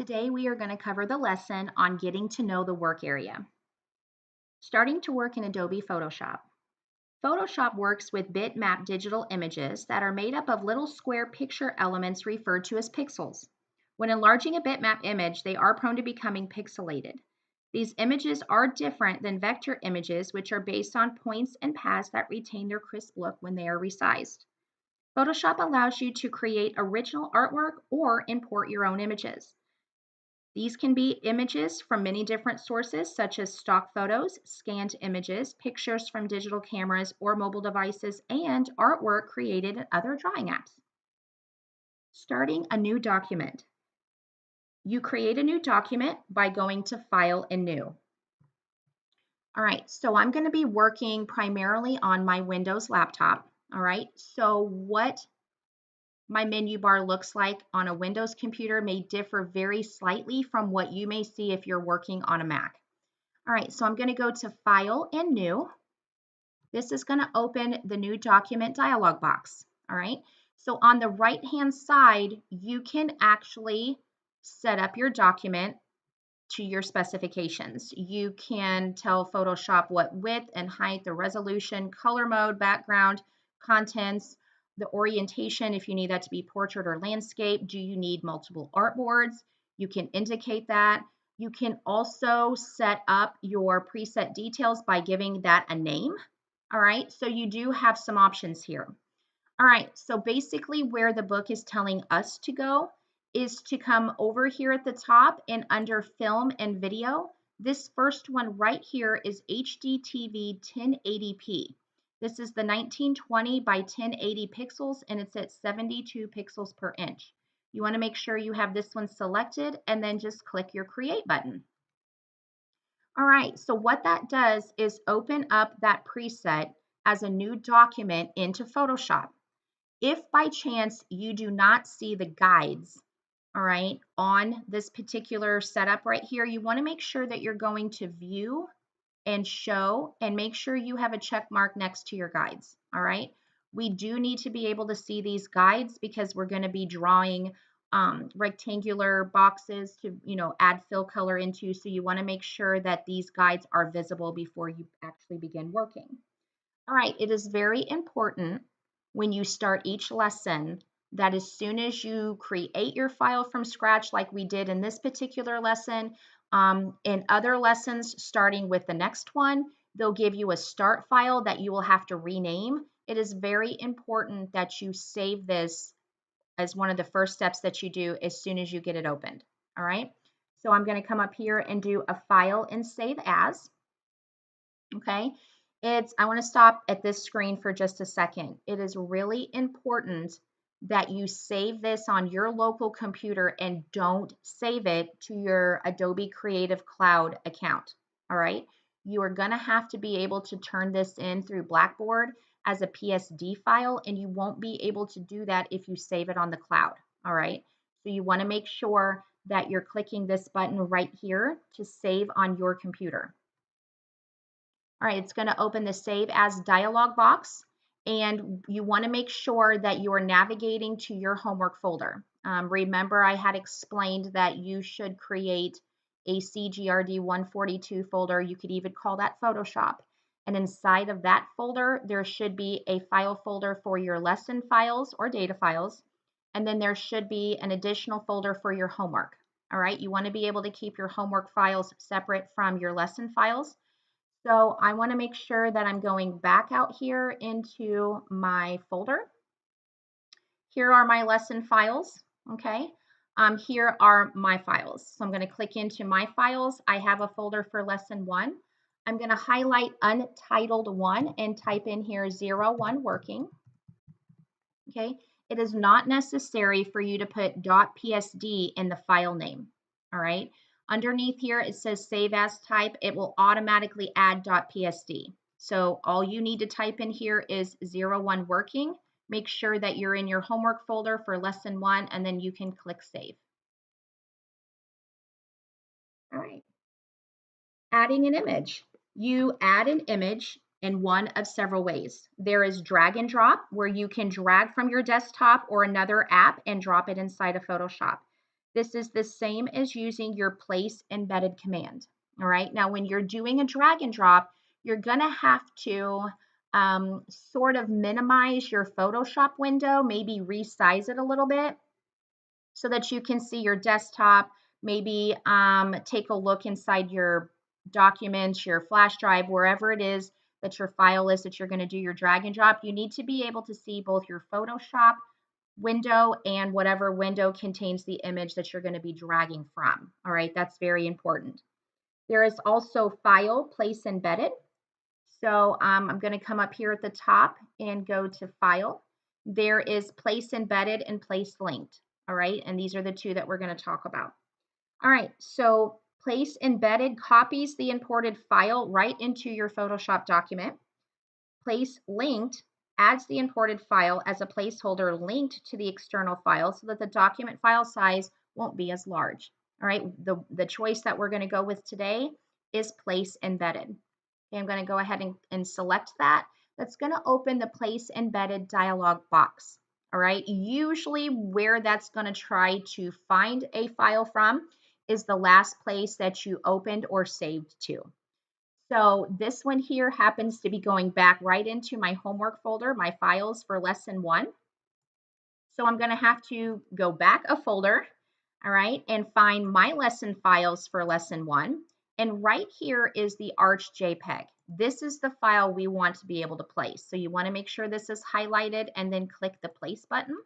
Today we are going to cover the lesson on getting to know the work area. Starting to work in Adobe Photoshop. Photoshop works with bitmap digital images that are made up of little square picture elements referred to as pixels. When enlarging a bitmap image, they are prone to becoming pixelated. These images are different than vector images, which are based on points and paths that retain their crisp look when they are resized. Photoshop allows you to create original artwork or import your own images. These can be images from many different sources, such as stock photos, scanned images, pictures from digital cameras or mobile devices, and artwork created in other drawing apps. Starting a new document. You create a new document by going to File and New. All right, so I'm going to be working primarily on my Windows laptop. All right, so what my menu bar looks like on a Windows computer may differ very slightly from what you may see if you're working on a Mac. All right, so I'm going to go to File and New. This is going to open the new document dialog box. All right, so on the right-hand side, you can actually set up your document to your specifications. You can tell Photoshop what width and height, the resolution, color mode, background, contents, the orientation, if you need that to be portrait or landscape. Do you need multiple artboards? You can indicate that. You can also set up your preset details by giving that a name. All right, so you do have some options here. All right, so basically where the book is telling us to go is to come over here at the top and under film and video. This first one right here is HDTV 1080p. This is the 1920 by 1080 pixels and it's at 72 pixels per inch. You want to make sure you have this one selected and then just click your create button. All right, so what that does is open up that preset as a new document into Photoshop. If by chance you do not see the guides, all right, on this particular setup right here, you want to make sure that you're going to view and show and make sure you have a check mark next to your guides, all right? We do need to be able to see these guides because we're going to be drawing rectangular boxes to, add fill color into. So you want to make sure that these guides are visible before you actually begin working. All right, it is very important when you start each lesson that as soon as you create your file from scratch, like we did in this particular lesson, in other lessons, starting with the next one, they'll give you a start file that you will have to rename. It is very important that you save this as one of the first steps that you do as soon as you get it opened. All right, so I'm going to come up here and do a file and save as. Okay, I want to stop at this screen for just a second. It is really important that you save this on your local computer and don't save it to your Adobe Creative Cloud account. All right, you are going to have to be able to turn this in through Blackboard as a PSD file, and you won't be able to do that if you save it on the cloud. All right, so you want to make sure that you're clicking this button right here to save on your computer. All right, it's going to open the Save As dialog box, and you want to make sure that you are navigating to your homework folder. Remember, I had explained that you should create a CGRD 142 folder. You could even call that Photoshop. And inside of that folder, there should be a file folder for your lesson files or data files. And then there should be an additional folder for your homework. All right, you want to be able to keep your homework files separate from your lesson files. So I want to make sure that I'm going back out here into my folder. Here are my lesson files, okay? Here are my files. So I'm going to click into my files. I have a folder for lesson 1. I'm going to highlight Untitled 1 and type in here 01 working, okay? It is not necessary for you to put .psd in the file name, all right? Underneath here, it says Save As Type. It will automatically add .psd. So all you need to type in here is 01 working. Make sure that you're in your homework folder for lesson 1, and then you can click Save. All right. Adding an image. You add an image in one of several ways. There is drag and drop, where you can drag from your desktop or another app and drop it inside of Photoshop. This is the same as using your place embedded command. All right. Now, when you're doing a drag and drop, you're going to have to sort of minimize your Photoshop window, maybe resize it a little bit so that you can see your desktop. Maybe take a look inside your documents, your flash drive, wherever it is that your file is that you're going to do your drag and drop. You need to be able to see both your Photoshop window and whatever window contains the image that you're going to be dragging from. All right, that's very important. There is also File, Place Embedded. So I'm going to come up here at the top and go to File. There is Place Embedded and Place Linked. All right, and these are the two that we're going to talk about. All right, so Place Embedded copies the imported file right into your Photoshop document. Place Linked adds the imported file as a placeholder linked to the external file so that the document file size won't be as large. All right, the choice that we're going to go with today is Place Embedded. Okay, I'm going to go ahead and select that. That's going to open the Place Embedded dialog box. All right, usually where that's going to try to find a file from is the last place that you opened or saved to. So this one here happens to be going back right into my homework folder, my files for lesson 1. So I'm going to have to go back a folder, all right, and find my lesson files for lesson 1. And right here is the Arch JPEG. This is the file we want to be able to place. So you want to make sure this is highlighted and then click the place button.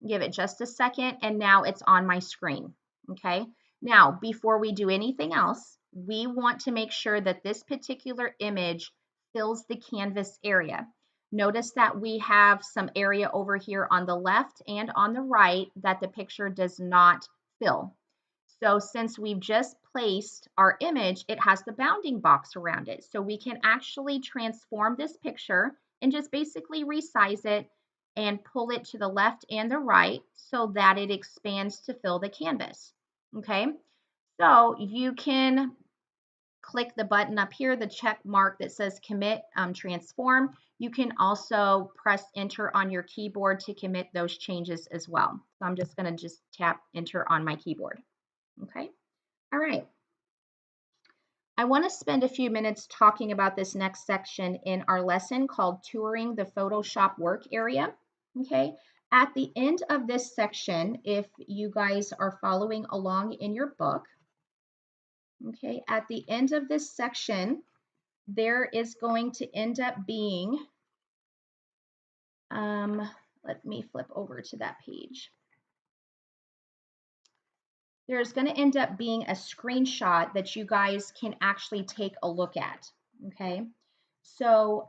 Give it just a second, and now it's on my screen. Okay. Now, before we do anything else, we want to make sure that this particular image fills the canvas area. Notice that we have some area over here on the left and on the right that the picture does not fill. So since we've just placed our image, it has the bounding box around it. So we can actually transform this picture and just basically resize it and pull it to the left and the right so that it expands to fill the canvas. Okay, so you can click the button up here, the check mark that says commit transform. You can also press enter on your keyboard to commit those changes as well. So I'm just going to just tap enter on my keyboard. Okay, all right. I want to spend a few minutes talking about this next section in our lesson called Touring the Photoshop Work Area. Okay, at the end of this section, if you guys are following along in your book, okay, at the end of this section, there is going to end up being, let me flip over to that page. There's going to end up being a screenshot that you guys can actually take a look at. Okay, so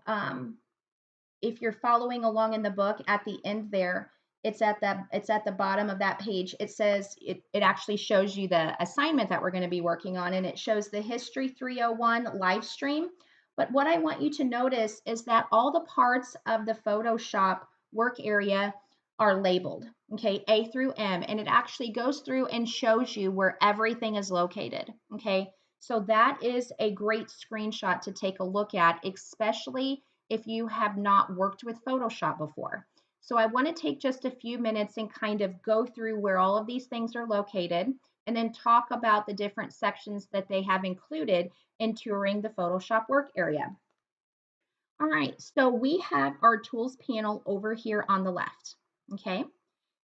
if you're following along in the book, at the end there, it's at the bottom of that page. It says it actually shows you the assignment that we're going to be working on, and it shows the History 301 live stream. But what I want you to notice is that all the parts of the Photoshop work area are labeled, okay, A through M, and it actually goes through and shows you where everything is located, okay? So that is a great screenshot to take a look at, especially if you have not worked with Photoshop before. So I want to take just a few minutes and kind of go through where all of these things are located and then talk about the different sections that they have included in touring the Photoshop work area. All right, so we have our tools panel over here on the left, okay?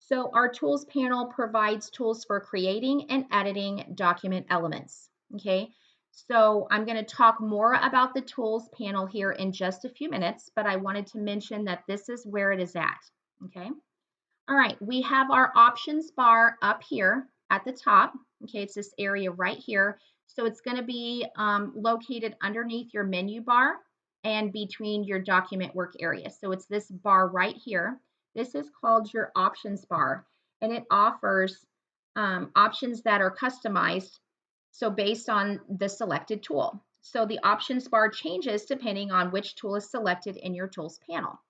So our tools panel provides tools for creating and editing document elements, okay? So I'm going to talk more about the tools panel here in just a few minutes, but I wanted to mention that this is where it is at, okay? All right, we have our options bar up here at the top, okay? It's this area right here. So it's going to be located underneath your menu bar and between your document work area. So it's this bar right here. This is called your options bar, and it offers options that are customized, so based on the selected tool. So the options bar changes depending on which tool is selected in your tools panel.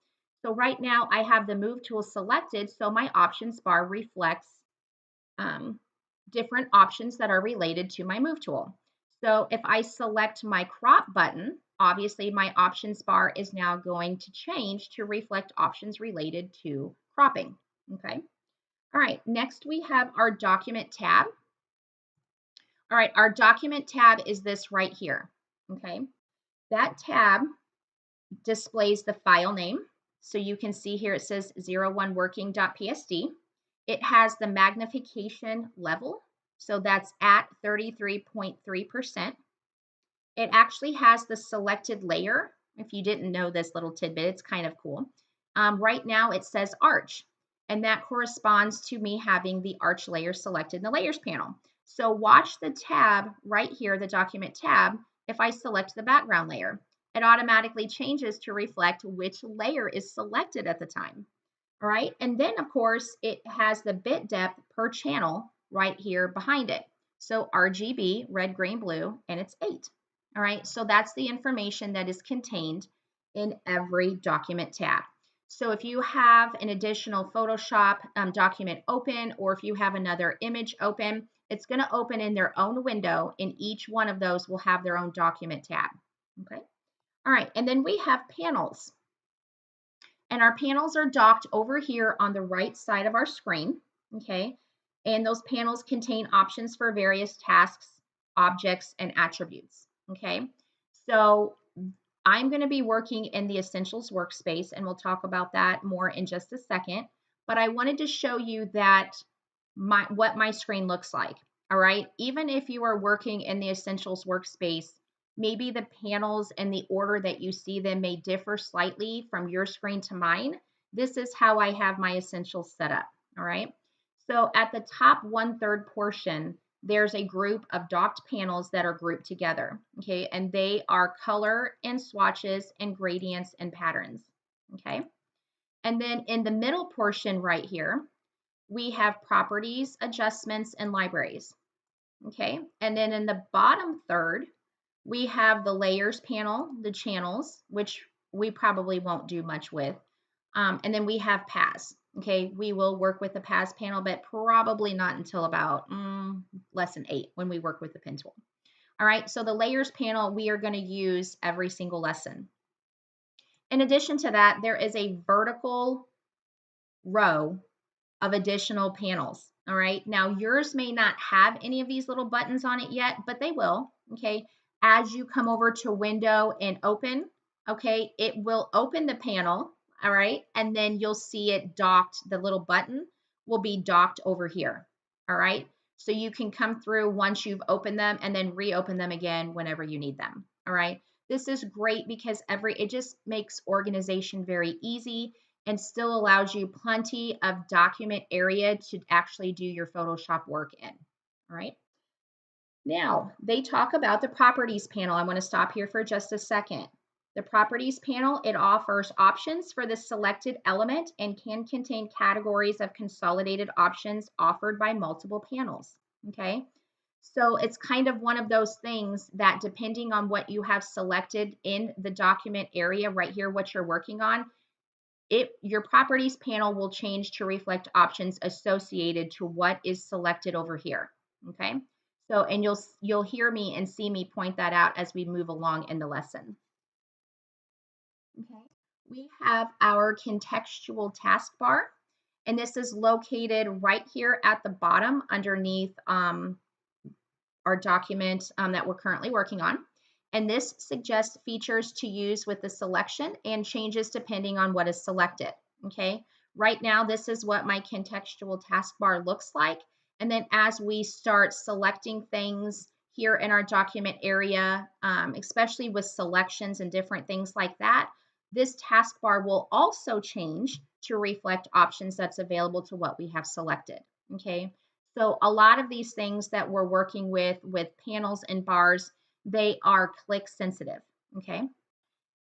So right now I have the move tool selected, so my options bar reflects different options that are related to my move tool. So if I select my crop button, obviously my options bar is now going to change to reflect options related to cropping, okay? All right, next we have our document tab. All right, our document tab is this right here. Okay, that tab displays the file name. So you can see here it says 01working.psd. It has the magnification level. So that's at 33.3%. It actually has the selected layer. If you didn't know this little tidbit, it's kind of cool. Right now it says Arch, and that corresponds to me having the Arch layer selected in the Layers panel. So watch the tab right here, the Document tab. If I select the background layer, it automatically changes to reflect which layer is selected at the time. All right, and then of course it has the bit depth per channel right here behind it. So RGB, red, green, blue, and it's 8. All right, so that's the information that is contained in every document tab. So if you have an additional Photoshop document open, or if you have another image open, it's going to open in their own window, and each one of those will have their own document tab. Okay, all right, and then we have panels. And our panels are docked over here on the right side of our screen, okay? And those panels contain options for various tasks, objects, and attributes, okay? So I'm going to be working in the Essentials workspace, and we'll talk about that more in just a second. But I wanted to show you that what my screen looks like, all right? Even if you are working in the Essentials workspace, maybe the panels and the order that you see them may differ slightly from your screen to mine. This is how I have my Essentials set up, all right? So at the top 1/3 portion, there's a group of docked panels that are grouped together, okay? And they are color and swatches and gradients and patterns, okay? And then in the middle portion right here, we have properties, adjustments, and libraries, okay? And then in the bottom third, we have the layers panel, the channels, which we probably won't do much with. And then we have paths. Okay, we will work with the paths panel, but probably not until about lesson 8 when we work with the pen tool. All right, so the layers panel we are going to use every single lesson. In addition to that, there is a vertical row of additional panels. All right, now yours may not have any of these little buttons on it yet, but they will. Okay, as you come over to window and open, okay, it will open the panel. All right, and then you'll see it docked. The little button will be docked over here. All right, so you can come through once you've opened them and then reopen them again whenever you need them. All right, this is great because it just makes organization very easy and still allows you plenty of document area to actually do your Photoshop work in. All right. Now, they talk about the properties panel. I want to stop here for just a second. The properties panel, it offers options for the selected element and can contain categories of consolidated options offered by multiple panels. Okay. So it's kind of one of those things that depending on what you have selected in the document area right here, what you're working on, your properties panel will change to reflect options associated to what is selected over here. Okay, so and you'll hear me and see me point that out as we move along in the lesson. Okay, we have our contextual taskbar, and this is located right here at the bottom underneath our document that we're currently working on. And this suggests features to use with the selection and changes depending on what is selected. Okay, right now this is what my contextual taskbar looks like. And then as we start selecting things here in our document area, especially with selections and different things like that, this taskbar will also change to reflect options that's available to what we have selected. Okay, so a lot of these things that we're working with panels and bars, they are click sensitive, okay?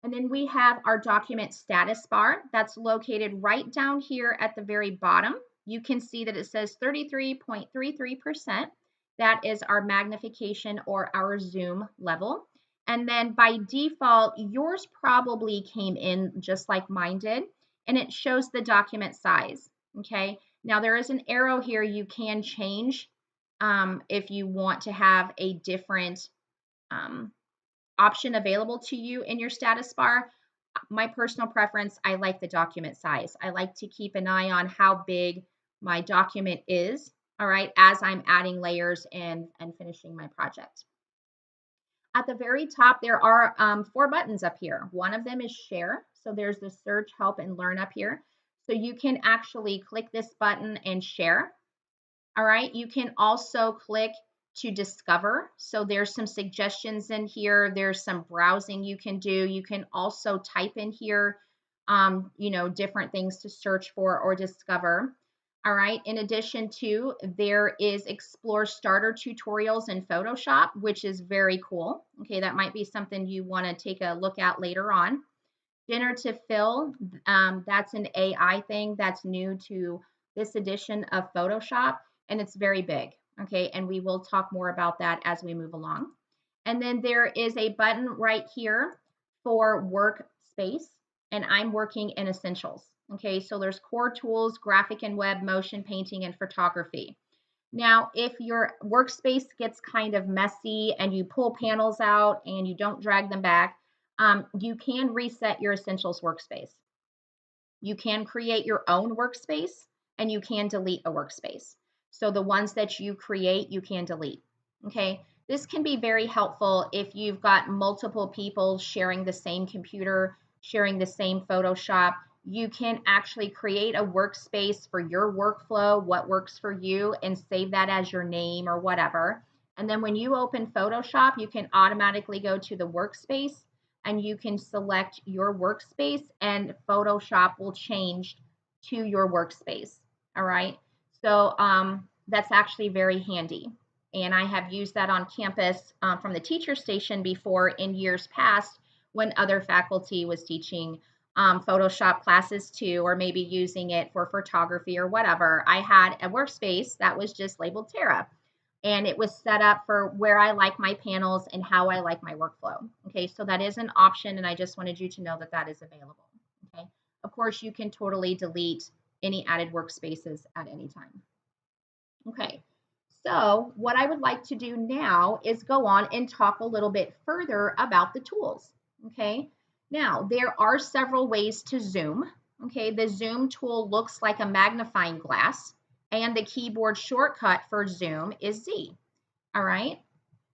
And then we have our document status bar that's located right down here at the very bottom. You can see that it says 33.33%. That is our magnification or our zoom level. And then by default, yours probably came in just like mine did, and it shows the document size, okay? Now there is an arrow here you can change if you want to have a different option available to you in your status bar. My personal preference, I like the document size. I like to keep an eye on how big my document is, all right, as I'm adding layers and finishing my project. At the very top, there are 4 buttons up here. One of them is share. So there's the search, help, and learn up here. So you can actually click this button and share. All right. You can also click to discover. So there's some suggestions in here. There's some browsing you can do. You can also type in here, different things to search for or discover. All right. In addition to, there is explore starter tutorials in Photoshop, which is very cool. Okay. That might be something you want to take a look at later on. Generative fill, that's an AI thing that's new to this edition of Photoshop, and it's very big. Okay, and we will talk more about that as we move along. And then there is a button right here for workspace, and I'm working in essentials. Okay, so there's core tools, graphic and web, motion, painting, and photography. Now, if your workspace gets kind of messy and you pull panels out and you don't drag them back, you can reset your Essentials workspace. You can create your own workspace and you can delete a workspace. So the ones that you create, you can delete. Okay. This can be very helpful if you've got multiple people sharing the same computer, sharing the same Photoshop. You can actually create a workspace for your workflow, what works for you, and save that as your name or whatever. And then when you open Photoshop, you can automatically go to the workspace and you can select your workspace and Photoshop will change to your workspace. All right. So that's actually very handy. And I have used that on campus from the teacher station before in years past when other faculty was teaching Photoshop classes too, or maybe using it for photography or whatever. I had a workspace that was just labeled Tara, and it was set up for where I like my panels and how I like my workflow. Okay, so that is an option, and I just wanted you to know that that is available. Okay, of course, you can totally delete any added workspaces at any time. Okay, so what I would like to do now is go on and talk a little bit further about the tools. Okay, now there are several ways to zoom. Okay, the zoom tool looks like a magnifying glass, and the keyboard shortcut for zoom is Z. All right,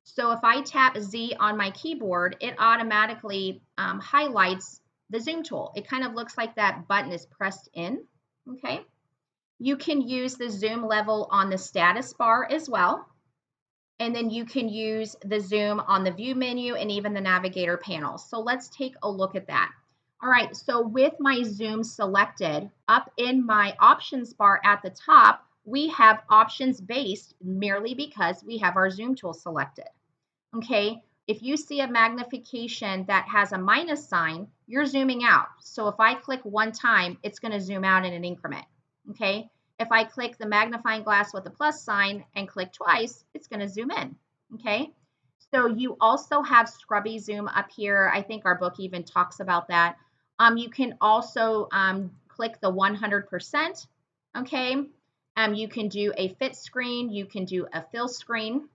so if I tap Z on my keyboard, it automatically highlights the zoom tool. It kind of looks like that button is pressed in. Okay. You can use the zoom level on the status bar as well. And then you can use the zoom on the view menu and even the navigator panel. So let's take a look at that. All right, so with my zoom selected, up in my options bar at the top, we have options based merely because we have our zoom tool selected. Okay, if you see a magnification that has a minus sign, you're zooming out. So if I click one time, it's going to zoom out in an increment. Okay, if I click the magnifying glass with the plus sign and click twice, it's going to zoom in. Okay, so you also have scrubby zoom up here. I think our book even talks about that. You can also click the 100%. Okay, you can do a fit screen. You can do a fill screen.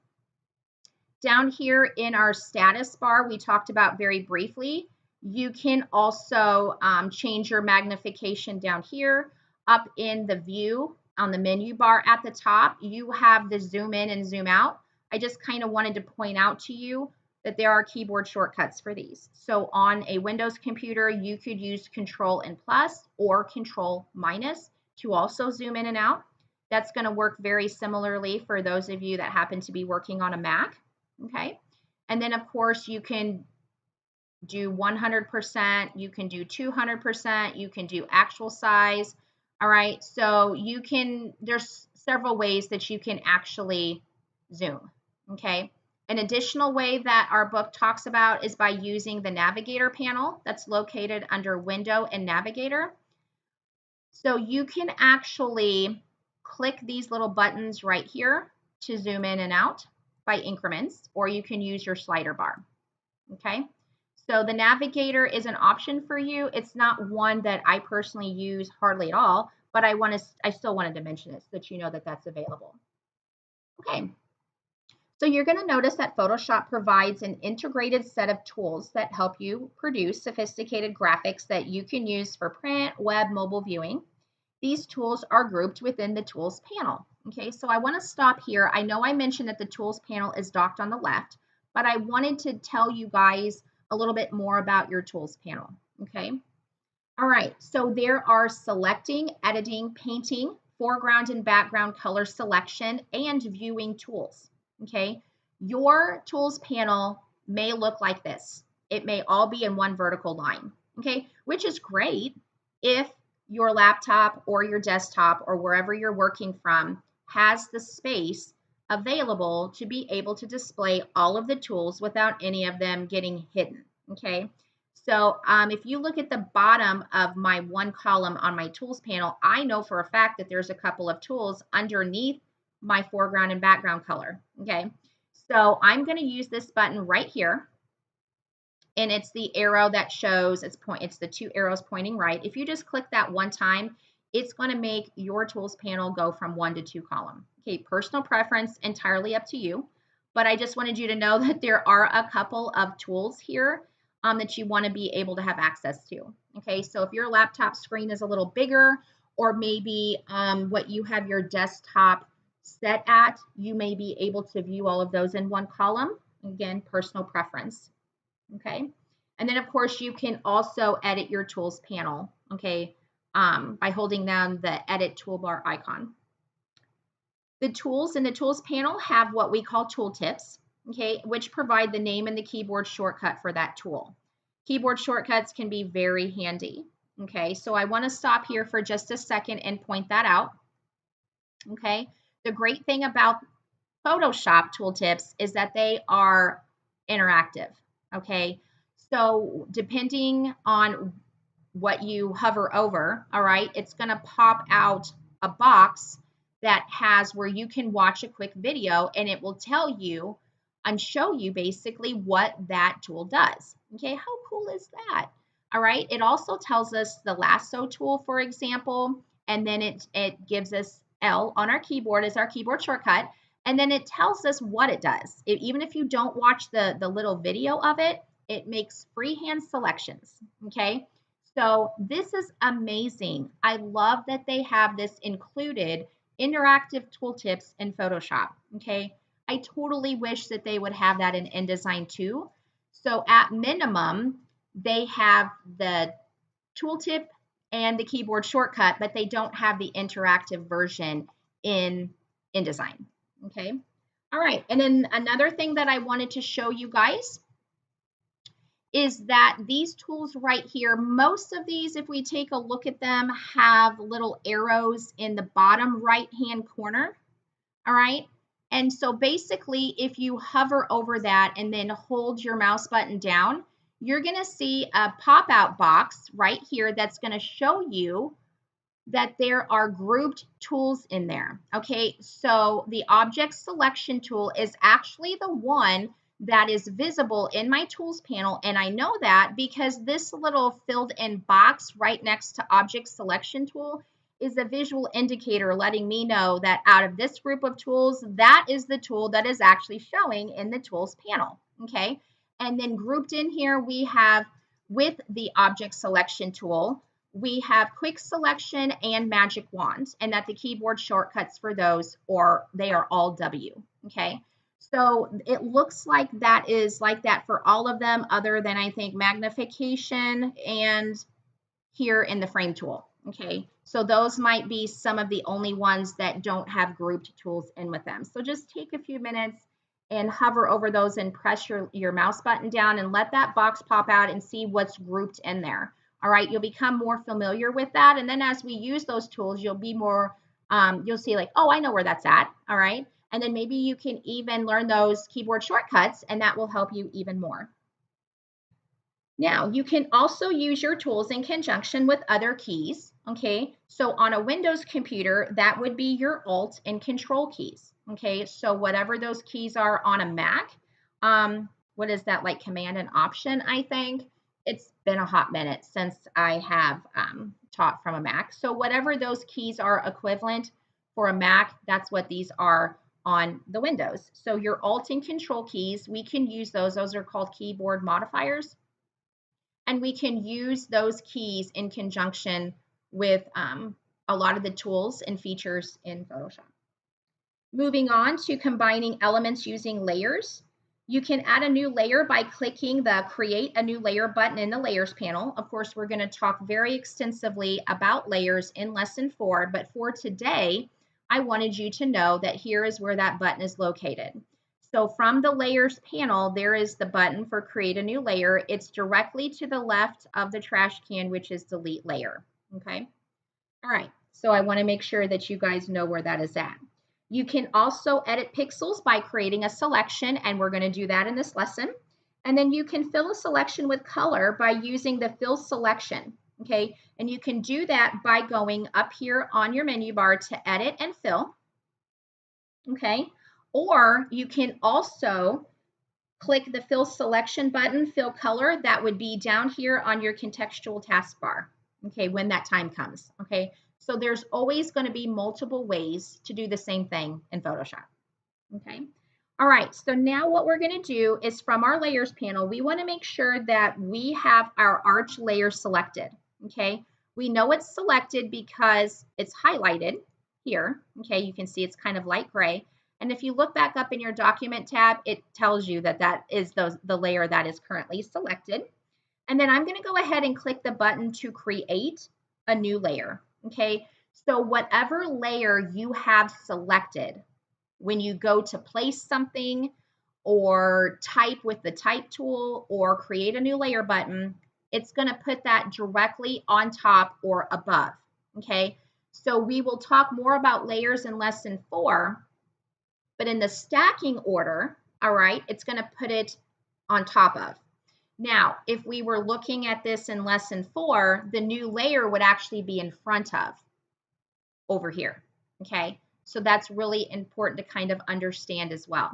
Down here in our status bar, we talked about very briefly, you can also change your magnification down here. Up in the view on the menu bar at the top, you have the zoom in and zoom out. I just kind of wanted to point out to you that there are keyboard shortcuts for these. So on a Windows computer, you could use Control and plus or Control minus to also zoom in and out. That's going to work very similarly for those of you that happen to be working on a Mac. Okay, and then of course you can do 100%, you can do 200%, you can do actual size. All right, so there's several ways that you can actually zoom. Okay, an additional way that our book talks about is by using the navigator panel that's located under Window and Navigator. So you can actually click these little buttons right here to zoom in and out by increments, or you can use your slider bar. Okay, so the navigator is an option for you. It's not one that I personally use hardly at all, but I still wanted to mention it so that you know that that's available. Okay, so you're going to notice that Photoshop provides an integrated set of tools that help you produce sophisticated graphics that you can use for print, web, mobile viewing. these tools are grouped within the tools panel. Okay, so I want to stop here. I know I mentioned that the tools panel is docked on the left, but I wanted to tell you guys a little bit more about your tools panel. Okay, all right, so there are selecting, editing, painting, foreground and background color selection, and viewing tools. Okay, your tools panel may look like this. It may all be in one vertical line, okay, which is great if your laptop or your desktop or wherever you're working from has the space available to be able to display all of the tools without any of them getting hidden, okay? So if you look at the bottom of my one column on my tools panel, I know for a fact that there's a couple of tools underneath my foreground and background color, okay? So I'm gonna use this button right here, and it's the arrow that shows, it's the two arrows pointing right. If you just click that one time, it's gonna make your tools panel go from 1 to 2 column. Okay, personal preference, entirely up to you. But I just wanted you to know that there are a couple of tools here that you want to be able to have access to. Okay, so if your laptop screen is a little bigger, or maybe what you have your desktop set at, you may be able to view all of those in one column. Again, personal preference. Okay, and then of course you can also edit your tools panel. Okay, by holding down the edit toolbar icon. The tools in the tools panel have what we call tooltips, okay, which provide the name and the keyboard shortcut for that tool. Keyboard shortcuts can be very handy, okay? So I want to stop here for just a second and point that out, okay? The great thing about Photoshop tooltips is that they are interactive, okay? So depending on what you hover over, all right, it's going to pop out a box that has where you can watch a quick video, and it will tell you and show you basically what that tool does. Okay, how cool is that? All right, it also tells us the lasso tool, for example, and then it gives us L on our keyboard as our keyboard shortcut, and then it tells us what it does. Even if you don't watch the little video of it, it makes freehand selections, okay? So this is amazing. I love that they have this included, interactive tooltips in Photoshop, okay? I totally wish that they would have that in InDesign too. So at minimum, they have the tooltip and the keyboard shortcut, but they don't have the interactive version in InDesign, okay? All right, and then another thing that I wanted to show you guys is that these tools right here, most of these, if we take a look at them, have little arrows in the bottom right-hand corner, all right? And so basically, if you hover over that and then hold your mouse button down, you're gonna see a pop-out box right here that's gonna show you that there are grouped tools in there, okay? So the object selection tool is actually the one that is visible in my tools panel, and I know that because this little filled in box right next to object selection tool is a visual indicator letting me know that out of this group of tools, that is the tool that is actually showing in the tools panel, okay? And then grouped in here, we have with the object selection tool, we have quick selection and magic wands, and that the keyboard shortcuts for those, or they are all W, okay? So it looks like that is like that for all of them, other than I think magnification and here in the frame tool, okay? So those might be some of the only ones that don't have grouped tools in with them. So just take a few minutes and hover over those and press your mouse button down and let that box pop out and see what's grouped in there. All right, you'll become more familiar with that. And then as we use those tools, you'll be more, you'll see like, oh, I know where that's at. All right. And then maybe you can even learn those keyboard shortcuts, and that will help you even more. Now, you can also use your tools in conjunction with other keys, okay? So on a Windows computer, that would be your Alt and Control keys, okay? So whatever those keys are on a Mac, what is that, like Command and Option, I think? It's been a hot minute since I have taught from a Mac. So whatever those keys are equivalent for a Mac, that's what these are on the Windows. So your Alt and Control keys, we can use those. Those are called keyboard modifiers. And we can use those keys in conjunction with a lot of the tools and features in Photoshop. Moving on to combining elements using layers. You can add a new layer by clicking the Create a New Layer button in the Layers panel. Of course, we're going to talk very extensively about layers in Lesson 4, but for today, I wanted you to know that here is where that button is located. So from the Layers panel, there is the button for Create a New Layer. It's directly to the left of the trash can, which is Delete Layer. Okay? All right, so I want to make sure that you guys know where that is at. You can also edit pixels by creating a selection, and we're going to do that in this lesson. And then you can fill a selection with color by using the Fill Selection, okay? And you can do that by going up here on your menu bar to Edit and Fill, okay? Or you can also click the Fill Selection button, Fill Color, that would be down here on your contextual taskbar, okay, when that time comes, okay? So there's always going to be multiple ways to do the same thing in Photoshop, okay? All right, so now what we're going to do is from our layers panel, we want to make sure that we have our arch layer selected, okay? We know it's selected because it's highlighted here, okay? You can see it's kind of light gray. And if you look back up in your document tab, it tells you that that is the layer that is currently selected. And then I'm going to go ahead and click the button to create a new layer. Okay, so whatever layer you have selected, when you go to place something or type with the type tool or create a new layer button, it's going to put that directly on top or above. Okay, so we will talk more about layers in lesson 4, but in the stacking order, all right, it's going to put it on top of. Now, if we were looking at this in lesson 4, the new layer would actually be in front of over here, okay? So that's really important to kind of understand as well.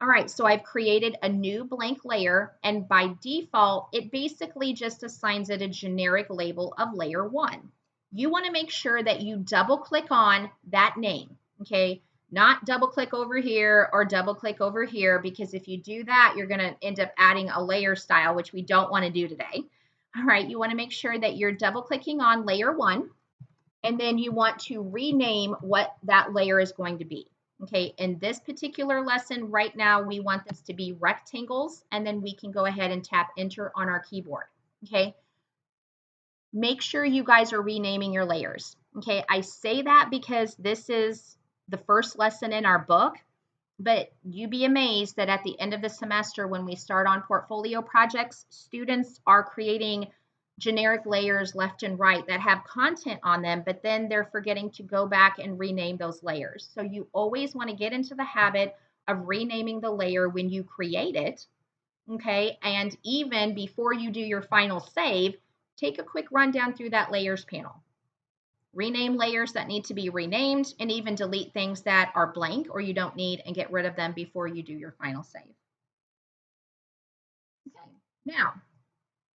All right, so I've created a new blank layer, and by default, it basically just assigns it a generic label of layer 1. You want to make sure that you double click on that name, okay? Not double click over here or double click over here, because if you do that, you're going to end up adding a layer style, which we don't want to do today. All right, you want to make sure that you're double clicking on layer 1, and then you want to rename what that layer is going to be. Okay, in this particular lesson right now, we want this to be rectangles, and then we can go ahead and tap enter on our keyboard. Okay, make sure you guys are renaming your layers. Okay, I say that because this is the first lesson in our book, but you'd be amazed that at the end of the semester, when we start on portfolio projects, students are creating generic layers left and right that have content on them, but then they're forgetting to go back and rename those layers. So you always want to get into the habit of renaming the layer when you create it, okay? And even before you do your final save, take a quick rundown through that layers panel. Rename layers that need to be renamed, and even delete things that are blank or you don't need and get rid of them before you do your final save. Okay, now,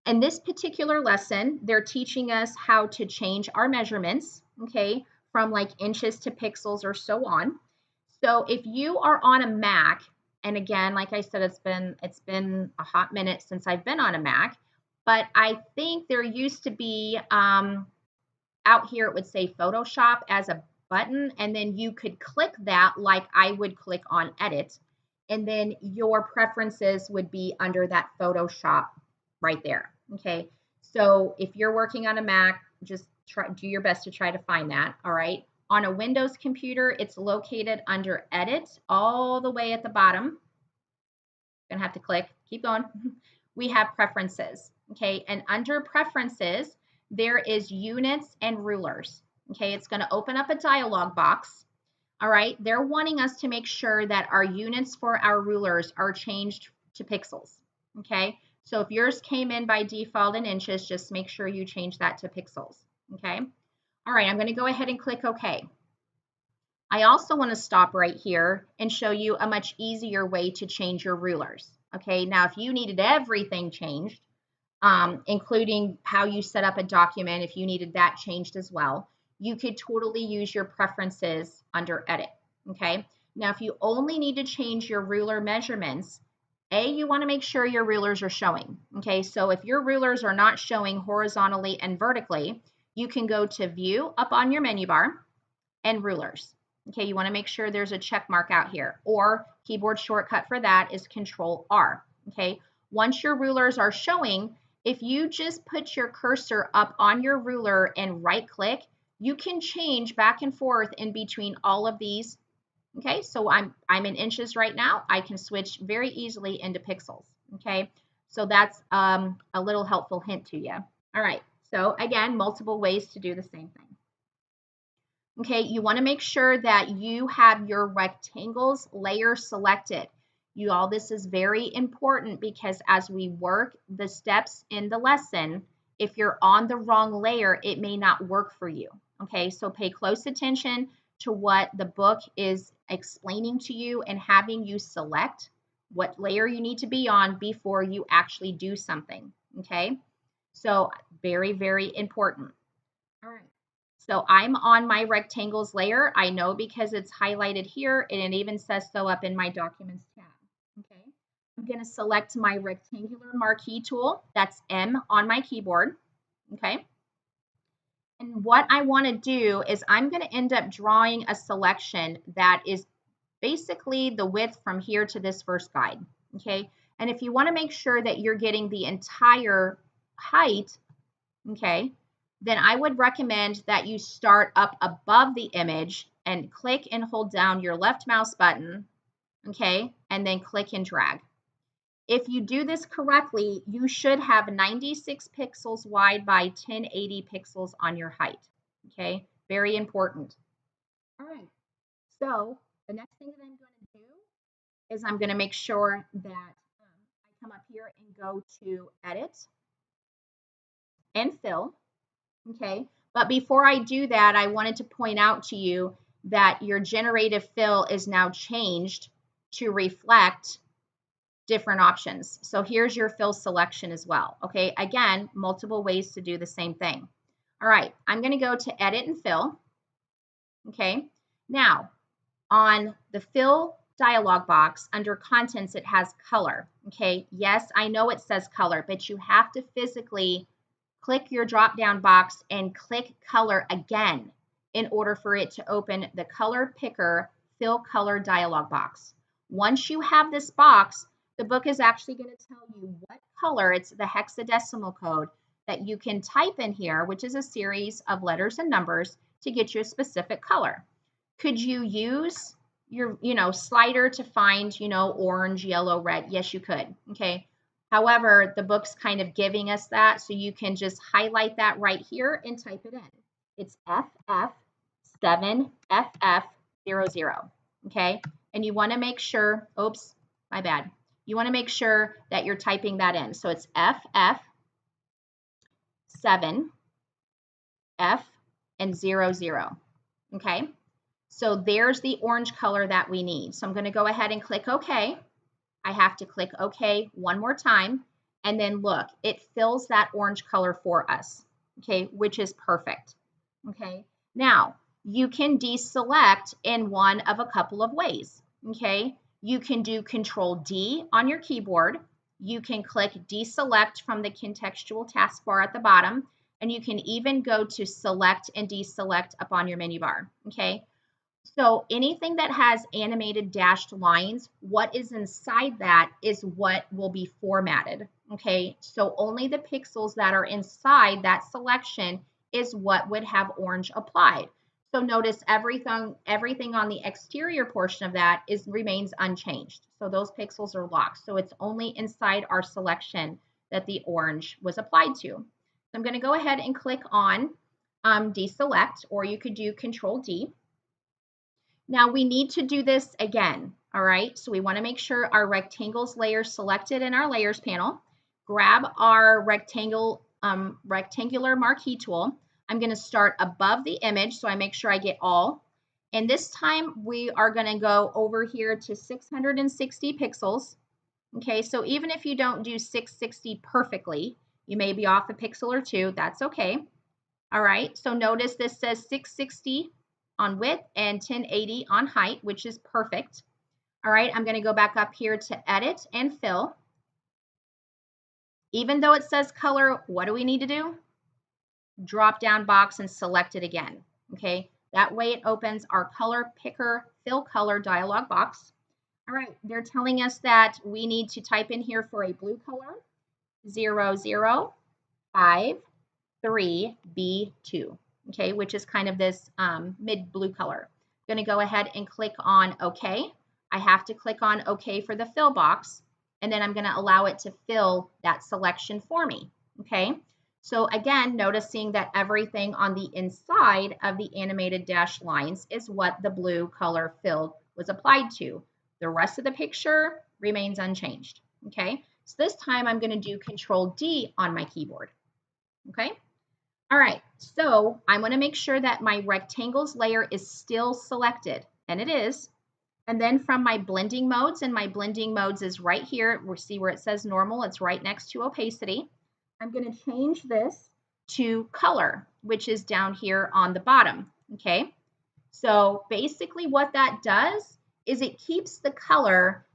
in this particular lesson, they're teaching us how to change our measurements, okay, from like inches to pixels or so on. So if you are on a Mac, and again, like I said, it's been a hot minute since I've been on a Mac, but I think there used to be out here it would say Photoshop as a button, and then you could click that like I would click on edit, and then your preferences would be under that Photoshop right there. Okay, so if you're working on a Mac, just do your best to try to find that. All right, on a Windows computer, it's located under edit all the way at the bottom. Gonna have to click, keep going. We have preferences. Okay, and under preferences, there is units and rulers. Okay, it's going to open up a dialog box. All right, they're wanting us to make sure that our units for our rulers are changed to pixels. Okay, so if yours came in by default in inches, just make sure you change that to pixels. Okay, all right, I'm going to go ahead and click OK. I also want to stop right here and show you a much easier way to change your rulers. Okay, now if you needed everything changed, including how you set up a document, if you needed that changed as well, you could totally use your preferences under edit. Okay, now if you only need to change your ruler measurements, you want to make sure your rulers are showing. Okay, so if your rulers are not showing horizontally and vertically, you can go to View up on your menu bar and Rulers. Okay, you want to make sure there's a check mark out here, or keyboard shortcut for that is Control R. Okay, once your rulers are showing, if you just put your cursor up on your ruler and right click, you can change back and forth in between all of these. Okay, so I'm in inches right now. I can switch very easily into pixels. Okay, so that's a little helpful hint to you. All right, so again, multiple ways to do the same thing. Okay, you want to make sure that you have your rectangles layer selected. You all, this is very important because as we work the steps in the lesson, if you're on the wrong layer, it may not work for you. Okay, so pay close attention to what the book is explaining to you and having you select what layer you need to be on before you actually do something. Okay, so very, very important. All right. So I'm on my rectangles layer. I know because it's highlighted here and it even says so up in my documents tab. Okay. I'm going to select my rectangular marquee tool. That's M on my keyboard. Okay. And what I want to do is I'm going to end up drawing a selection that is basically the width from here to this first guide. Okay. And if you want to make sure that you're getting the entire height, okay, then I would recommend that you start up above the image and click and hold down your left mouse button, okay, and then click and drag. If you do this correctly, you should have 96 pixels wide by 1080 pixels on your height, okay? Very important. All right, so the next thing that I'm going to do is I'm going to make sure that I come up here and go to Edit and Fill. Okay, but before I do that, I wanted to point out to you that your generative fill is now changed to reflect different options. So here's your fill selection as well. Okay, again, multiple ways to do the same thing. All right, I'm going to go to Edit and Fill. Okay, now on the Fill dialog box under Contents, it has Color. Okay, yes, I know it says Color, but you have to physically click your drop down box and click color again in order for it to open the color picker fill color dialog box. Once you have this box, the book is actually going to tell you what color, it's the hexadecimal code that you can type in here, which is a series of letters and numbers to get you a specific color. Could you use your, slider to find, orange, yellow, red? Yes, you could. Okay. However, the book's kind of giving us that, so you can just highlight that right here and type it in. It's FF7FF00, okay? And you want to make sure, oops, my bad. You want to make sure that you're typing that in. So it's FF7F and 00, okay? So there's the orange color that we need. So I'm going to go ahead and click OK. I have to click OK one more time, and then look, it fills that orange color for us, okay, which is perfect, okay? Now, you can deselect in one of a couple of ways, okay? You can do Control D on your keyboard. You can click Deselect from the contextual taskbar at the bottom, and you can even go to Select and Deselect up on your menu bar, okay? So anything that has animated dashed lines, what is inside that is what will be formatted, okay? So only the pixels that are inside that selection is what would have orange applied. So notice everything on the exterior portion of that remains unchanged. So those pixels are locked. So it's only inside our selection that the orange was applied to. So I'm going to go ahead and click on deselect, or you could do Control D. Now we need to do this again, all right? So we want to make sure our rectangles layer selected in our layers panel. Grab our rectangular marquee tool. I'm going to start above the image, so I make sure I get all. And this time we are going to go over here to 660 pixels. Okay, so even if you don't do 660 perfectly, you may be off a pixel or two, that's okay. All right, so notice this says 660 on width and 1080 on height, which is perfect. All right, I'm going to go back up here to Edit and Fill. Even though it says color, what do we need to do? drop down box and select it again. Okay, that way it opens our color picker fill color dialog box. All right, they're telling us that we need to type in here for a blue color 0053B2, okay, which is kind of this mid blue color. I'm going to go ahead and click on OK. I have to click on OK for the fill box, and then I'm going to allow it to fill that selection for me. Okay, so again, noticing that everything on the inside of the animated dashed lines is what the blue color fill was applied to. The rest of the picture remains unchanged. Okay, so this time I'm going to do Control D on my keyboard. Okay, all right, so I'm going to make sure that my rectangles layer is still selected, and it is. And then from my blending modes, and my blending modes is right here. We'll see where it says normal. It's right next to opacity. I'm going to change this to color, which is down here on the bottom. Okay, so basically what that does is it keeps the color,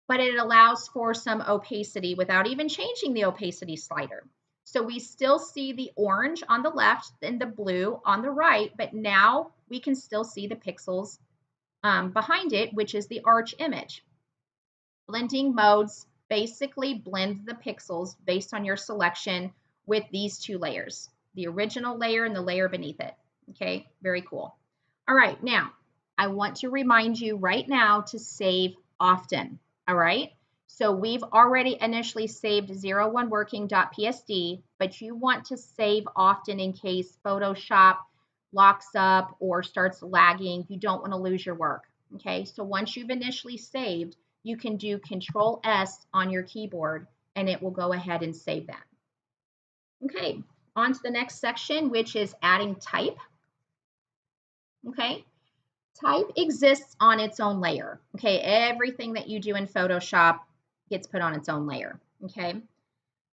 but it allows for some opacity without even changing the opacity slider. So we still see the orange on the left and the blue on the right, but now we can still see the pixels behind it, which is the arch image. Blending modes basically blend the pixels based on your selection with these two layers, the original layer and the layer beneath it. Okay, very cool. All right, now I want to remind you right now to save often. All right, so we've already initially saved 01working.psd, but you want to save often in case Photoshop locks up or starts lagging. You don't want to lose your work. Okay, so once you've initially saved, you can do Control S on your keyboard and it will go ahead and save that. Okay, on to the next section, which is adding type. Okay, type exists on its own layer. Okay, everything that you do in Photoshop gets put on its own layer. Okay,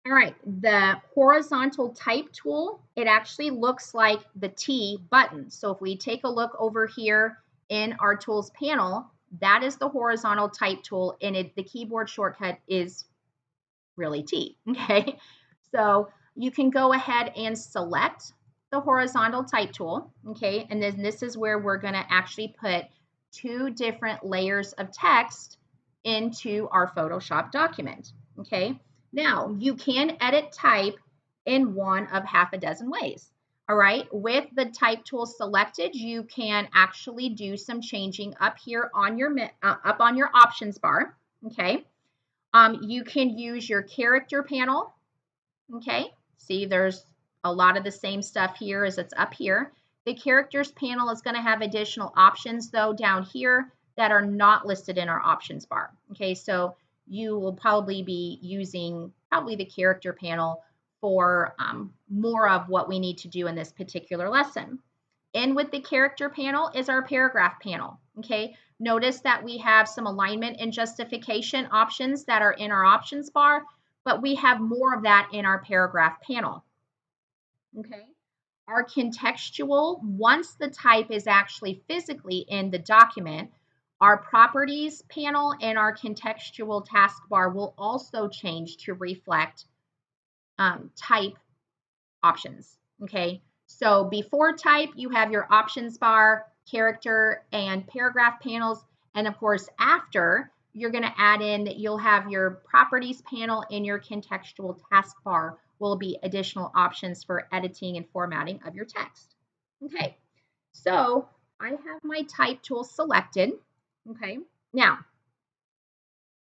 all right, the horizontal type tool, it actually looks like the T button. So if we take a look over here in our tools panel, that is the horizontal type tool, and the keyboard shortcut is really T. Okay, so you can go ahead and select the horizontal type tool. Okay, and then this is where we're going to actually put two different layers of text into our Photoshop document. Okay, now you can edit type in one of half a dozen ways. All right, with the type tool selected, you can actually do some changing up here on your options bar. Okay, you can use your character panel. Okay, see there's a lot of the same stuff here as it's up here. The characters panel is going to have additional options though down here that are not listed in our options bar. Okay, so you will probably be using the character panel for more of what we need to do in this particular lesson. In with the character panel is our paragraph panel. Okay, notice that we have some alignment and justification options that are in our options bar, but we have more of that in our paragraph panel. Okay, our contextual, once the type is actually physically in the document, our properties panel and our contextual taskbar will also change to reflect type options. Okay, so before type, you have your options bar, character, and paragraph panels. And of course, after, you're going to add in that you'll have your properties panel and your contextual taskbar will be additional options for editing and formatting of your text. Okay, so I have my type tool selected. Okay, now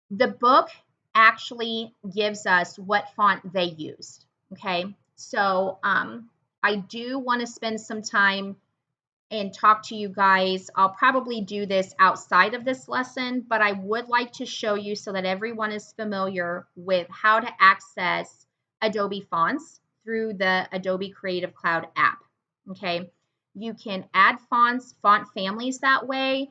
the book actually gives us what font they used. Okay, so I do want to spend some time and talk to you guys. I'll probably do this outside of this lesson, but I would like to show you so that everyone is familiar with how to access Adobe fonts through the Adobe Creative Cloud app. Okay, you can add fonts, font families that way.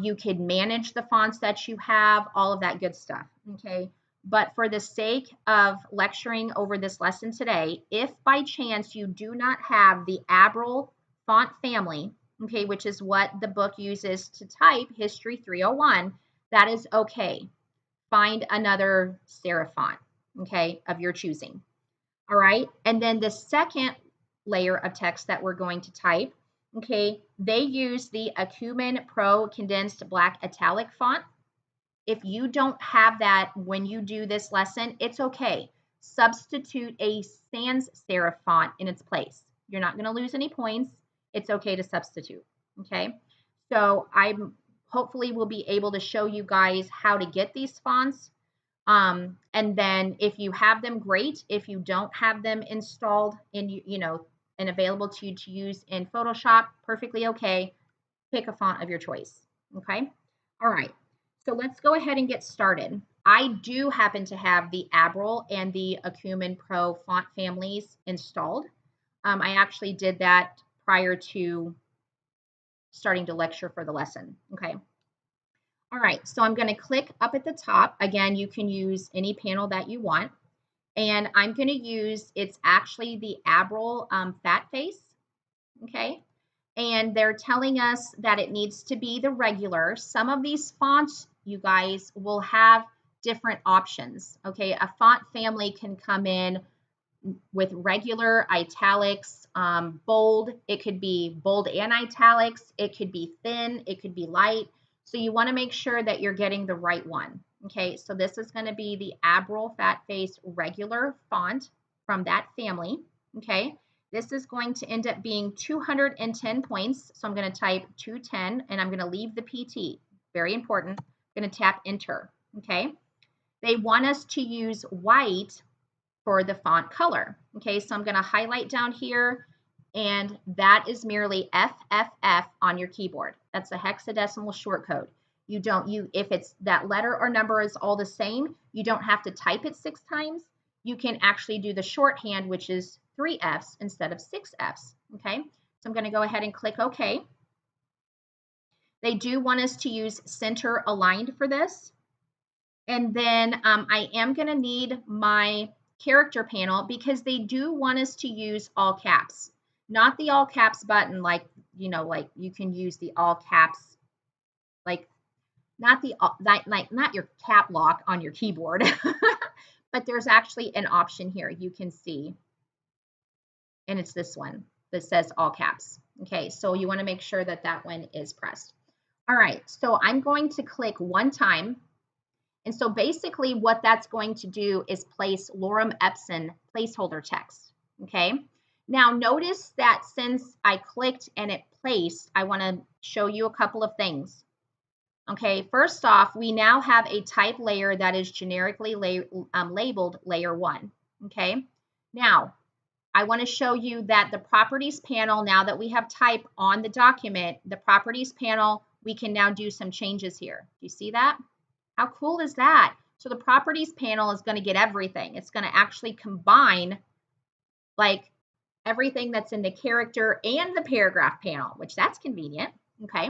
You could manage the fonts that you have, all of that good stuff. Okay, but for the sake of lecturing over this lesson today, if by chance you do not have the Abril font family, okay, which is what the book uses to type History 301, that is okay. Find another serif font, okay, of your choosing. All right, and then the second layer of text that we're going to type. Okay, they use the Acumen Pro Condensed Black Italic font. If you don't have that when you do this lesson, it's okay. Substitute a sans serif font in its place. You're not going to lose any points. It's okay to substitute. Okay, so I hopefully will be able to show you guys how to get these fonts. And then if you have them, great. If you don't have them installed in, and available to you to use in Photoshop, perfectly okay. Pick a font of your choice. Okay. All right. So let's go ahead and get started. I do happen to have the Abril and the Acumen Pro font families installed. I actually did that prior to starting to lecture for the lesson. Okay. All right, so I'm going to click up at the top. Again, you can use any panel that you want. And I'm going to use, it's actually the Abril Fat Face, okay? And they're telling us that it needs to be the regular. Some of these fonts, you guys, will have different options, okay? A font family can come in with regular, italics, bold. It could be bold and italics. It could be thin. It could be light. So you want to make sure that you're getting the right one. Okay, so this is going to be the Abril Fat Face regular font from that family. Okay, this is going to end up being 210 points. So I'm going to type 210 and I'm going to leave the PT. Very important. I'm going to tap enter. Okay, they want us to use white for the font color. Okay, so I'm going to highlight down here, and that is merely FFF on your keyboard. That's a hexadecimal short code. If it's that letter or number is all the same, you don't have to type it 6 times. You can actually do the shorthand, which is 3 Fs instead of 6 Fs. Okay, so I'm going to go ahead and click OK. They do want us to use center aligned for this. And then I am going to need my character panel because they do want us to use all caps, not the all caps button like you can use the all caps, like not your cap lock on your keyboard. But there's actually an option here you can see, and it's this one that says all caps. Okay, so you want to make sure that that one is pressed. All right, so I'm going to click one time. And so basically what that's going to do is place lorem ipsum placeholder text, okay? Now notice that since I clicked and it placed, I want to show you a couple of things. Okay, first off, we now have a type layer that is generically labeled layer 1, okay? Now, I want to show you that the properties panel, now that we have type on the document, the properties panel, we can now do some changes here. Do you see that? How cool is that? So the properties panel is going to get everything. It's going to actually combine like everything that's in the character and the paragraph panel, which that's convenient, okay?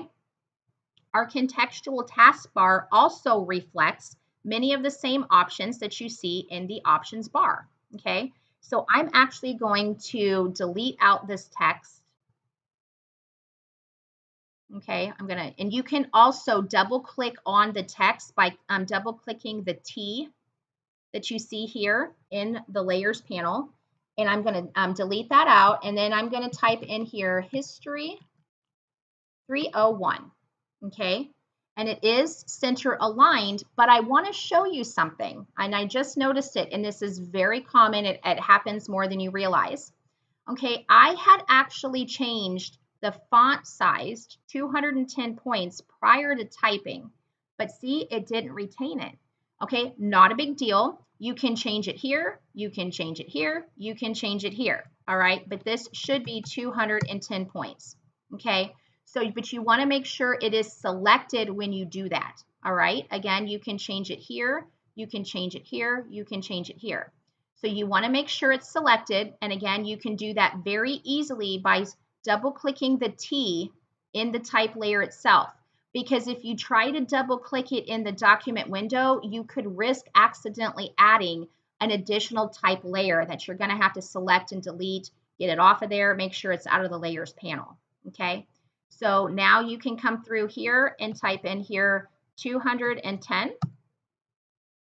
Our contextual taskbar also reflects many of the same options that you see in the options bar, okay? So I'm actually going to delete out this text. Okay, and you can also double click on the text by double clicking the T that you see here in the layers panel. And I'm going to delete that out. And then I'm going to type in here history 301. Okay, and it is center aligned, but I want to show you something. And I just noticed it, and this is very common. It happens more than you realize. Okay, I had actually changed the font size to 210 points prior to typing, but see, it didn't retain it. Okay, not a big deal. You can change it here, you can change it here, you can change it here, all right? But this should be 210 points, okay? So, but you wanna make sure it is selected when you do that, all right? Again, you can change it here, you can change it here, you can change it here. So you wanna make sure it's selected, and again, you can do that very easily by double clicking the T in the type layer itself. Because if you try to double click it in the document window, you could risk accidentally adding an additional type layer that you're gonna have to select and delete, get it off of there, make sure it's out of the layers panel, okay? So now you can come through here and type in here 210.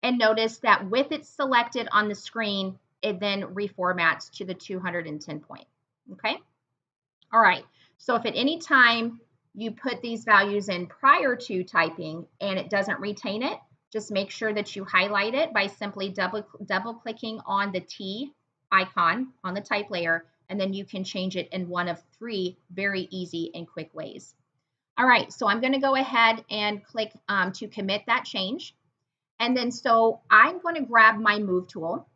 And notice that with it selected on the screen, it then reformats to the 210 point. Okay. All right. So if at any time you put these values in prior to typing and it doesn't retain it, just make sure that you highlight it by simply double clicking on the T icon on the type layer, and then you can change it in one of three very easy and quick ways. All right, so I'm going to go ahead and click to commit that change. And then so I'm going to grab my move tool,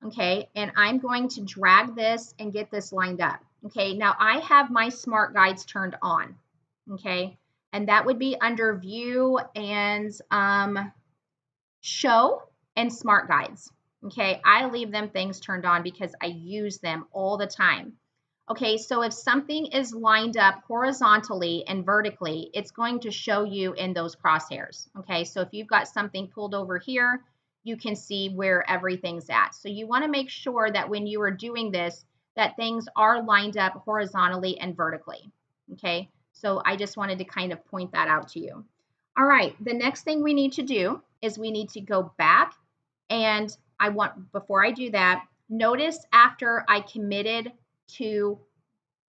okay, and I'm going to drag this and get this lined up. Okay, now I have my smart guides turned on, okay, and that would be under view and show and smart guides. Okay, I leave them things turned on because I use them all the time. Okay, so if something is lined up horizontally and vertically, it's going to show you in those crosshairs. Okay, so if you've got something pulled over here, you can see where everything's at. So you want to make sure that when you are doing this, that things are lined up horizontally and vertically. Okay, so I just wanted to kind of point that out to you. All right, the next thing we need to do is we need to go back, and before I do that, notice after I committed to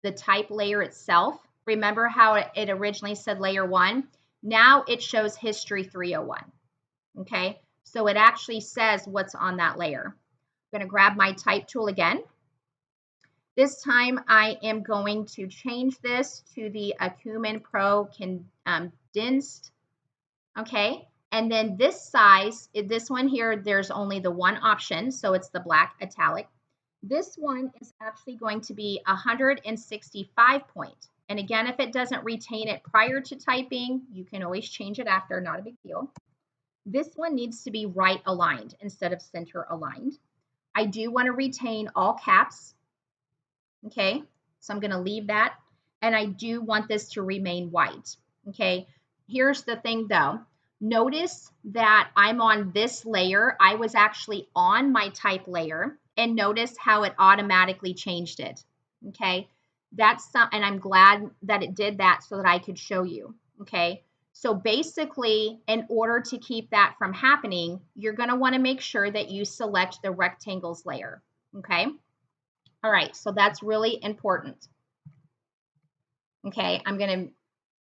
the type layer itself, remember how it originally said layer 1? Now it shows history 301. Okay, so it actually says what's on that layer. I'm going to grab my type tool again. This time I am going to change this to the Acumen Pro Condensed. Okay, and then this size, this one here, there's only the one option, so it's the black italic. This one is actually going to be 165 point. And again, if it doesn't retain it prior to typing, you can always change it after, not a big deal. This one needs to be right aligned instead of center aligned. I do want to retain all caps. Okay, so I'm going to leave that. And I do want this to remain white. Okay, here's the thing though. Notice that I'm on this layer. I was actually on my type layer, and notice how it automatically changed it. Okay, and I'm glad that it did that so that I could show you. Okay, so basically, in order to keep that from happening, you're going to want to make sure that you select the rectangles layer. Okay, all right, so that's really important. Okay, I'm going to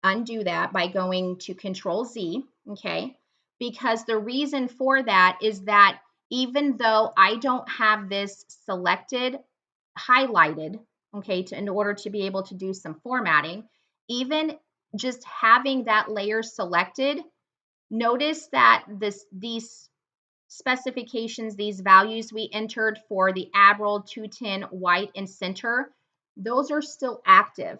undo that by going to Control Z, okay? Because the reason for that is that even though I don't have this selected, highlighted, okay, in order to be able to do some formatting, even just having that layer selected, notice that these specifications, these values we entered for the Admiral 210 white and center, those are still active,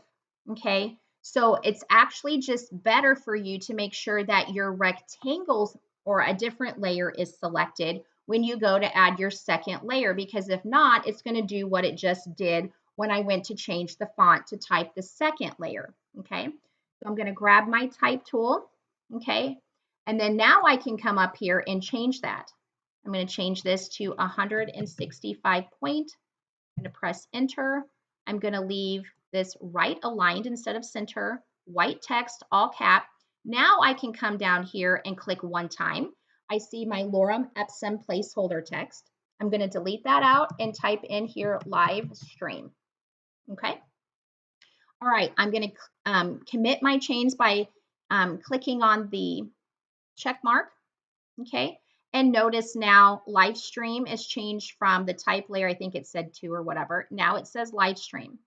okay? So it's actually just better for you to make sure that your rectangles or a different layer is selected when you go to add your second layer, because if not, it's going to do what it just did when I went to change the font to type the second layer, okay? So I'm going to grab my type tool, okay? And then now I can come up here and change that. I'm going to change this to 165 point. I'm going to press enter. I'm going to leave this right aligned instead of center, white text, all cap. Now I can come down here and click one time. I see my lorem ipsum placeholder text. I'm going to delete that out and type in here live stream. Okay. All right. I'm going to commit my change by clicking on the check mark. Okay. And notice now live stream is changed from the type layer. I think it said 2 or whatever. Now it says live stream.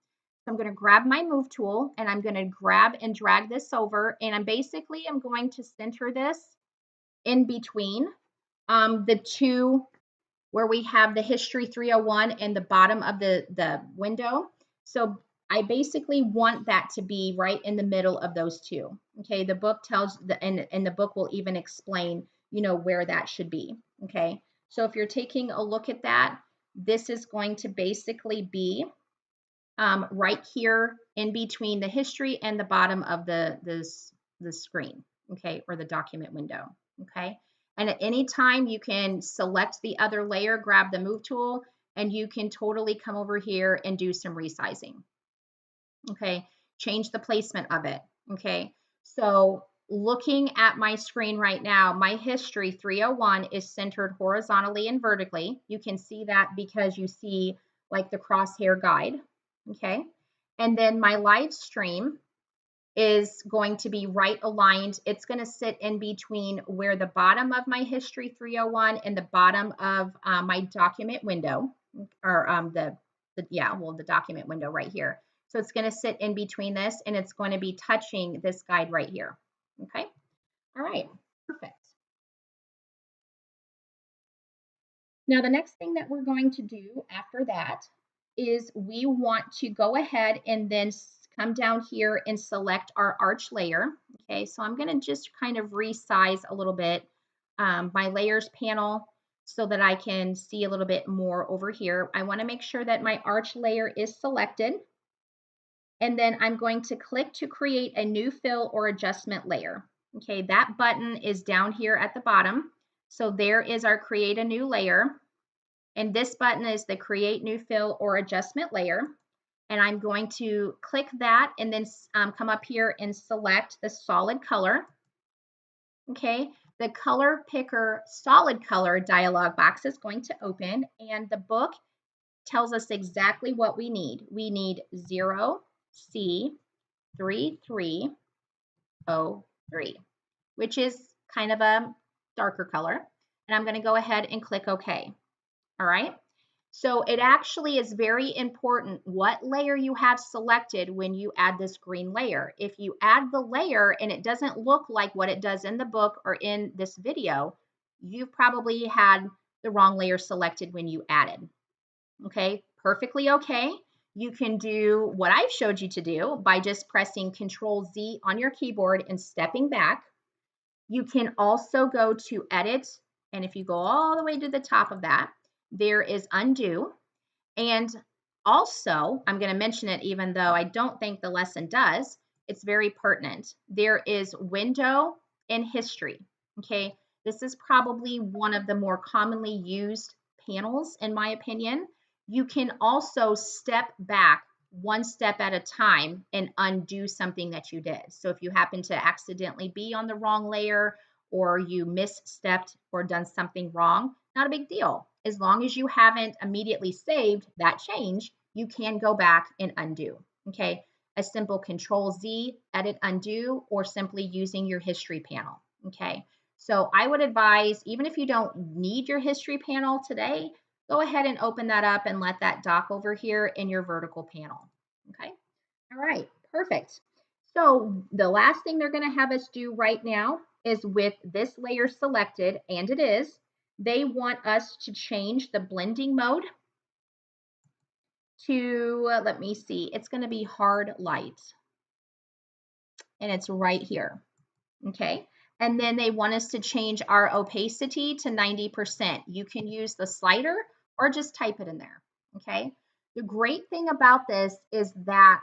So I'm going to grab my move tool and I'm going to grab and drag this over. And I'm going to center this in between the two where we have the history 301 and the bottom of the window. So I basically want that to be right in the middle of those two. Okay, the book tells and the book will even explain, you know, where that should be. Okay, so if you're taking a look at that, this is going to basically be right here in between the history and the bottom of the screen, okay, or the document window. Okay, and at any time you can select the other layer, grab the move tool, and you can totally come over here and do some resizing. Okay, change the placement of it. Okay, so looking at my screen right now, my history 301 is centered horizontally and vertically. You can see that because you see like the crosshair guide. okay? And then my live stream is going to be right aligned. It's going to sit in between where the bottom of my History 301 and the bottom of my document window, or the document window right here. So it's going to sit in between this, and it's going to be touching this guide right here. Okay. All right. Perfect. Now, the next thing that we're going to do after that is we want to go ahead and then come down here and select our arch layer. Okay, so I'm going to just kind of resize a little bit my layers panel so that I can see a little bit more over here. I want to make sure that my arch layer is selected. And then I'm going to click to create a new fill or adjustment layer. Okay, that button is down here at the bottom. So there is our create a new layer. And this button is the create new fill or adjustment layer. And I'm going to click that and then come up here and select the solid color. Okay, the color picker solid color dialog box is going to open, and the book tells us exactly what we need. We need 0C3303, which is kind of a darker color. And I'm going to go ahead and click OK. All right. So it actually is very important what layer you have selected when you add this green layer. If you add the layer and it doesn't look like what it does in the book or in this video, you've probably had the wrong layer selected when you added. Okay, perfectly okay. You can do what I've showed you to do by just pressing Control Z on your keyboard and stepping back. You can also go to Edit, and if you go all the way to the top of that, there is Undo. And also, I'm going to mention it even though I don't think the lesson does, it's very pertinent. There is Window and History. Okay, this is probably one of the more commonly used panels, in my opinion. You can also step back one step at a time and undo something that you did. So if you happen to accidentally be on the wrong layer, or you misstepped or done something wrong, not a big deal. As long as you haven't immediately saved that change, you can go back and undo. Okay, a simple Control Z, edit, undo, or simply using your history panel. Okay, so I would advise, even if you don't need your history panel today, go ahead and open that up and let that dock over here in your vertical panel. Okay, all right, perfect. So the last thing they're going to have us do right now is, with this layer selected, and it is, they want us to change the blending mode to, let me see, it's going to be hard light, and it's right here. Okay, and then they want us to change our opacity to 90%. You can use the slider or just type it in there. Okay, the great thing about this is that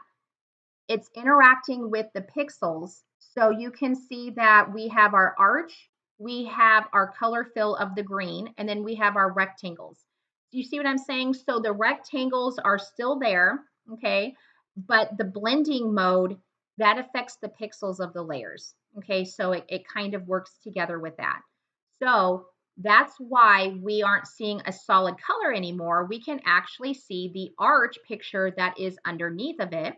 it's interacting with the pixels. So you can see that we have our arch, we have our color fill of the green, and then we have our rectangles. Do you see what I'm saying? So the rectangles are still there, okay? But the blending mode, that affects the pixels of the layers, okay? So it kind of works together with that. So that's why we aren't seeing a solid color anymore. We can actually see the arch picture that is underneath of it,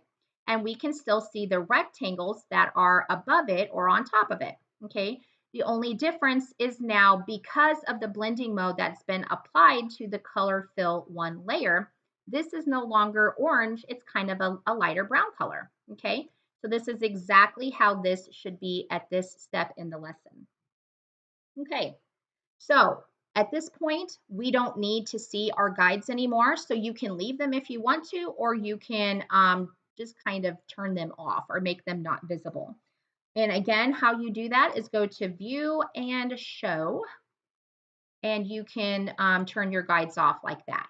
and we can still see the rectangles that are above it or on top of it, okay? The only difference is now, because of the blending mode that's been applied to the color fill one layer, this is no longer orange, it's kind of a lighter brown color, okay? So this is exactly how this should be at this step in the lesson. Okay, so at this point, we don't need to see our guides anymore, so you can leave them if you want to, or you can just kind of turn them off or make them not visible. And again, how you do that is go to View and Show, and you can turn your guides off like that.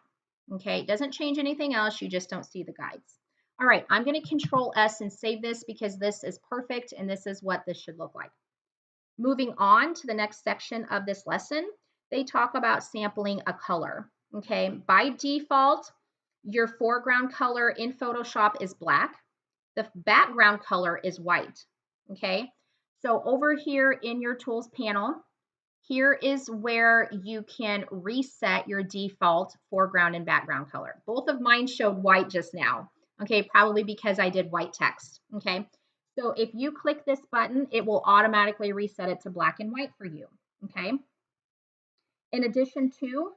Okay, it doesn't change anything else, you just don't see the guides. All right, I'm going to Control S and save this because this is perfect and this is what this should look like. Moving on to the next section of this lesson, they talk about sampling a color. Okay, by default, your foreground color in Photoshop is black. The background color is white. Okay, so over here in your tools panel, here is where you can reset your default foreground and background color. Both of mine showed white just now. Okay, probably because I did white text. Okay, so if you click this button, it will automatically reset it to black and white for you. Okay, in addition to,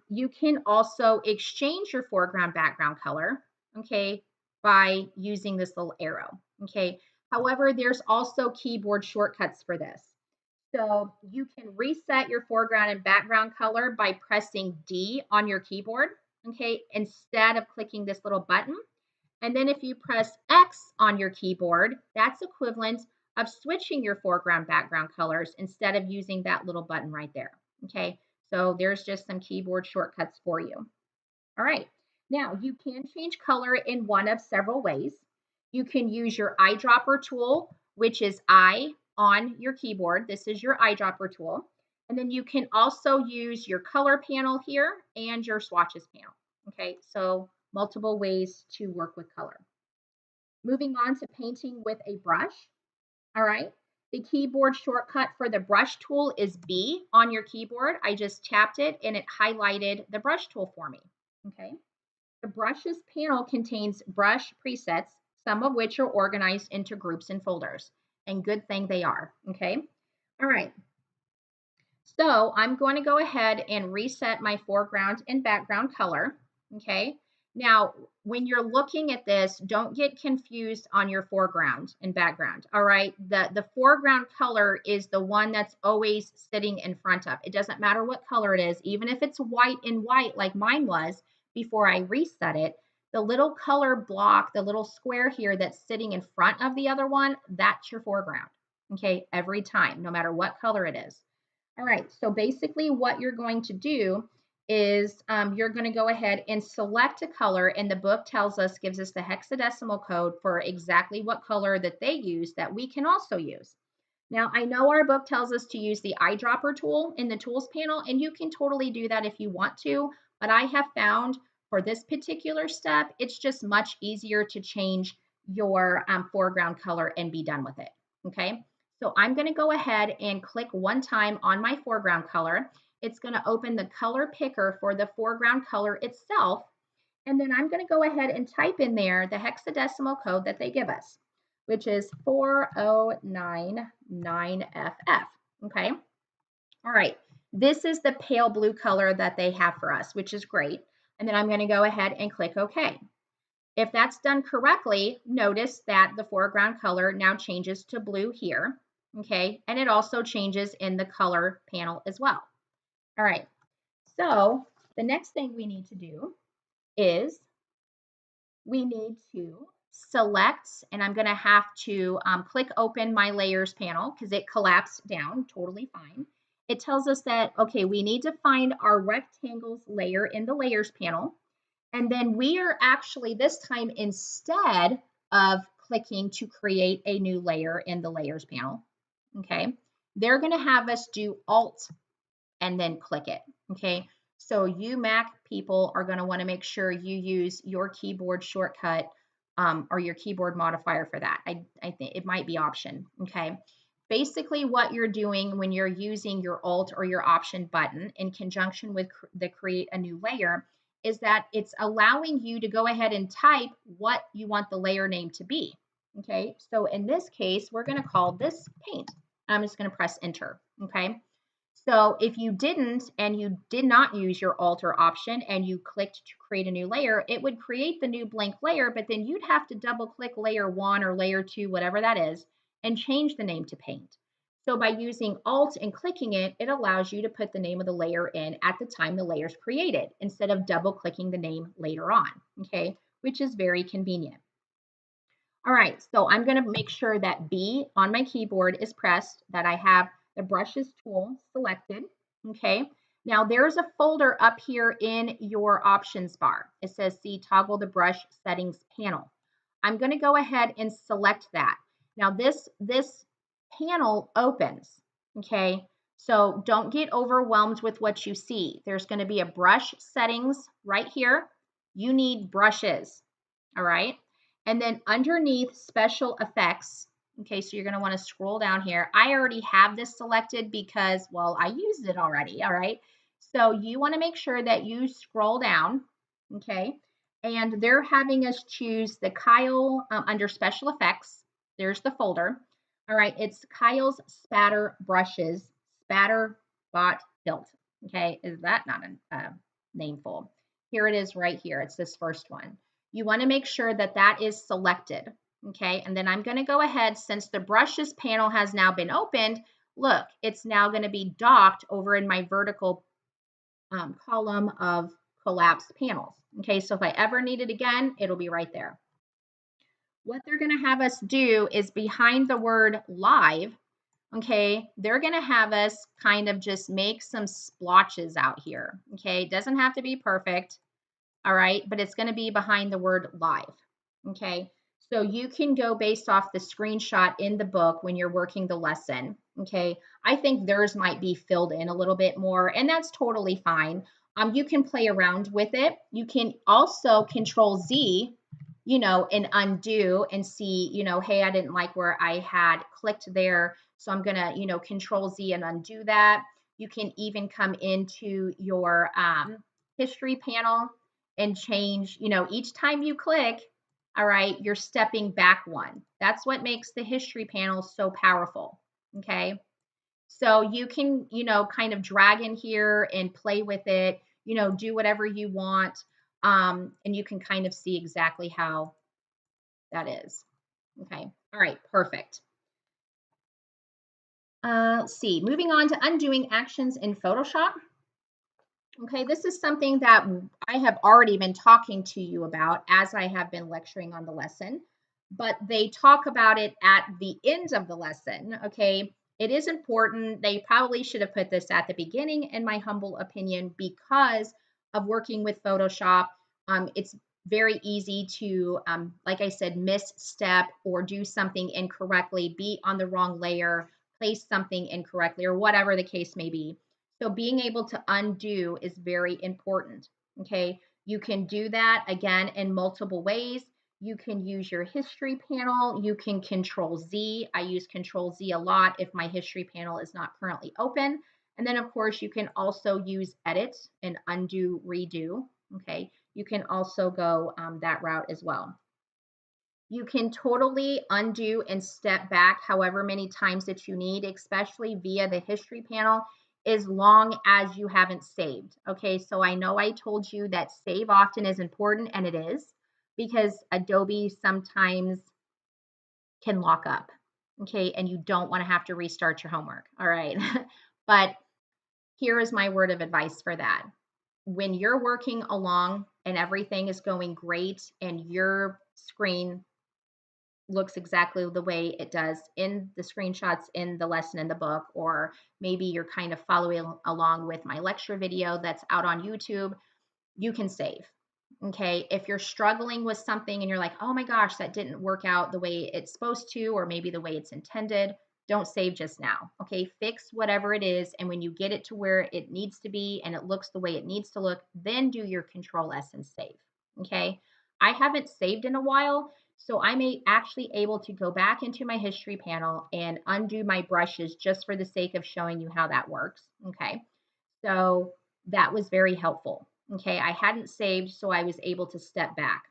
you can also exchange your foreground background color, okay, by using this little arrow. Okay, however, there's also keyboard shortcuts for this. So you can reset your foreground and background color by pressing D on your keyboard, okay, instead of clicking this little button. And then if you press X on your keyboard, that's equivalent of switching your foreground background colors instead of using that little button right there. Okay, so there's just some keyboard shortcuts for you. All right, now you can change color in one of several ways. You can use your eyedropper tool, which is I on your keyboard. This is your eyedropper tool. And then you can also use your color panel here and your swatches panel. Okay, so multiple ways to work with color. Moving on to painting with a brush. All right. The keyboard shortcut for the brush tool is B on your keyboard. I just tapped it and it highlighted the brush tool for me. Okay. The brushes panel contains brush presets, some of which are organized into groups and folders. And good thing they are. Okay. All right. So I'm going to go ahead and reset my foreground and background color. Okay. Now, when you're looking at this, don't get confused on your foreground and background. All right. The foreground color is the one that's always sitting in front of. It doesn't matter what color it is, even if it's white and white like mine was before I reset it. The little color block, the little square here that's sitting in front of the other one, that's your foreground. Okay. Every time, no matter what color it is. All right, so basically what you're going to do is you're going to go ahead and select a color, and the book tells us, gives us the hexadecimal code for exactly what color that they use that we can also use. Now, I know our book tells us to use the eyedropper tool in the tools panel, and you can totally do that if you want to, but I have found for this particular step, it's just much easier to change your foreground color and be done with it, okay? So I'm going to go ahead and click one time on my foreground color. It's going to open the color picker for the foreground color itself. And then I'm going to go ahead and type in there the hexadecimal code that they give us, which is 4099FF. Okay. All right. This is the pale blue color that they have for us, which is great. And then I'm going to go ahead and click OK. If that's done correctly, notice that the foreground color now changes to blue here, okay? And it also changes in the color panel as well. All right, so the next thing we need to do is we need to select, and I'm gonna have to click open my layers panel because it collapsed down, totally fine. It tells us that, okay, we need to find our rectangles layer in the layers panel. And then we are actually this time, instead of clicking to create a new layer in the layers panel, okay, they're going to have us do Alt and then click it. Okay, so you Mac people are going to want to make sure you use your keyboard shortcut or your keyboard modifier for that. I think it might be Option. Okay, basically what you're doing when you're using your Alt or your Option button in conjunction with the create a new layer is that it's allowing you to go ahead and type what you want the layer name to be. Okay, so in this case, we're going to call this paint. I'm just going to press enter. Okay, so if you didn't and you did not use your Alt or Option and you clicked to create a new layer, it would create the new blank layer, but then you'd have to double click layer 1 or layer 2, whatever that is, and change the name to paint. So by using Alt and clicking it, it allows you to put the name of the layer in at the time the layer is created instead of double clicking the name later on, okay, which is very convenient. All right, so I'm going to make sure that B on my keyboard is pressed, that I have the brushes tool selected, okay? Now there's a folder up here in your options bar. It says see toggle the brush settings panel. I'm going to go ahead and select that. Now this panel opens, okay? So don't get overwhelmed with what you see. There's going to be a brush settings right here. You need brushes, all right? And then underneath special effects, okay, so you're going to want to scroll down here. I already have this selected because, well, I used it already, all right? So you want to make sure that you scroll down, okay? And they're having us choose the Kyle under special effects. There's the folder. All right, it's Kyle's spatter brushes, spatter bot hilt. Okay, is that not a nameful? Here it is right here. It's this first one. You want to make sure that that is selected. Okay, and then I'm going to go ahead, since the brushes panel has now been opened, look, it's now going to be docked over in my vertical column of collapsed panels. Okay, so if I ever need it again, it'll be right there. What they're going to have us do is behind the word live, okay, they're going to have us kind of just make some splotches out here. Okay, it doesn't have to be perfect. All right, but it's going to be behind the word live. Okay, so you can go based off the screenshot in the book when you're working the lesson. Okay, I think theirs might be filled in a little bit more, and that's totally fine. You can play around with it. You can also Control Z, and undo and see, hey, I didn't like where I had clicked there, so I'm gonna, Control Z and undo that. You can even come into your history panel and change, each time you click, all right, you're stepping back one. That's what makes the history panel so powerful. Okay. So you can, kind of drag in here and play with it, do whatever you want. And you can kind of see exactly how that is. Okay. All right. Perfect. Let's see. Moving on to undoing actions in Photoshop. Okay, this is something that I have already been talking to you about as I have been lecturing on the lesson, but they talk about it at the end of the lesson. Okay, it is important. They probably should have put this at the beginning, in my humble opinion, because of working with Photoshop. It's very easy to, like I said, misstep or do something incorrectly, be on the wrong layer, place something incorrectly, or whatever the case may be. So being able to undo is very important. Okay, you can do that again in multiple ways. You can use your history panel. You can Control Z. I use Control Z a lot if my history panel is not currently open. And then, of course, you can also use Edit and Undo, Redo. Okay, you can also go that route as well. You can totally undo and step back however many times that you need, especially via the history panel, as long as you haven't saved. Okay, so I know I told you that save often is important, and it is, because Adobe sometimes can lock up. Okay, and you don't want to have to restart your homework. All right, but here is my word of advice for that. When you're working along and everything is going great and your screen looks exactly the way it does in the screenshots in the lesson in the book, or maybe you're kind of following along with my lecture video that's out on YouTube, you can save. Okay, if you're struggling with something and you're like, oh my gosh, that didn't work out the way it's supposed to, or maybe the way it's intended, don't save just now. Okay, fix whatever it is, and when you get it to where it needs to be and it looks the way it needs to look, then do your Control S and save. Okay, I haven't saved in a while, so I'm actually able to go back into my history panel and undo my brushes just for the sake of showing you how that works. Okay, so that was very helpful. Okay, I hadn't saved, so I was able to step back.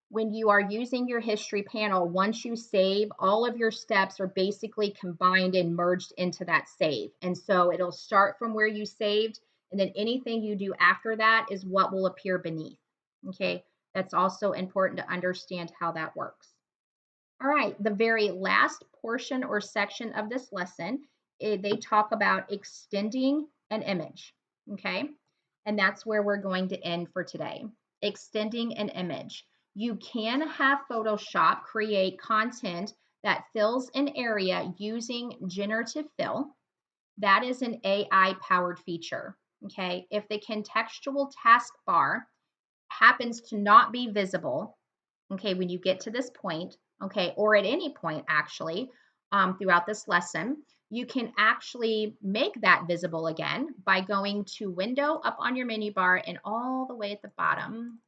When you are using your history panel, once you save, all of your steps are basically combined and merged into that save. And so it'll start from where you saved, and then anything you do after that is what will appear beneath. Okay, that's also important to understand how that works. All right, the very last portion or section of this lesson, they talk about extending an image. Okay, and that's where we're going to end for today. Extending an image. You can have Photoshop create content that fills an area using generative fill. That is an AI powered feature. Okay, if the contextual taskbar happens to not be visible, okay, when you get to this point, okay, or at any point actually throughout this lesson, you can actually make that visible again by going to Window up on your menu bar, and all the way at the bottom,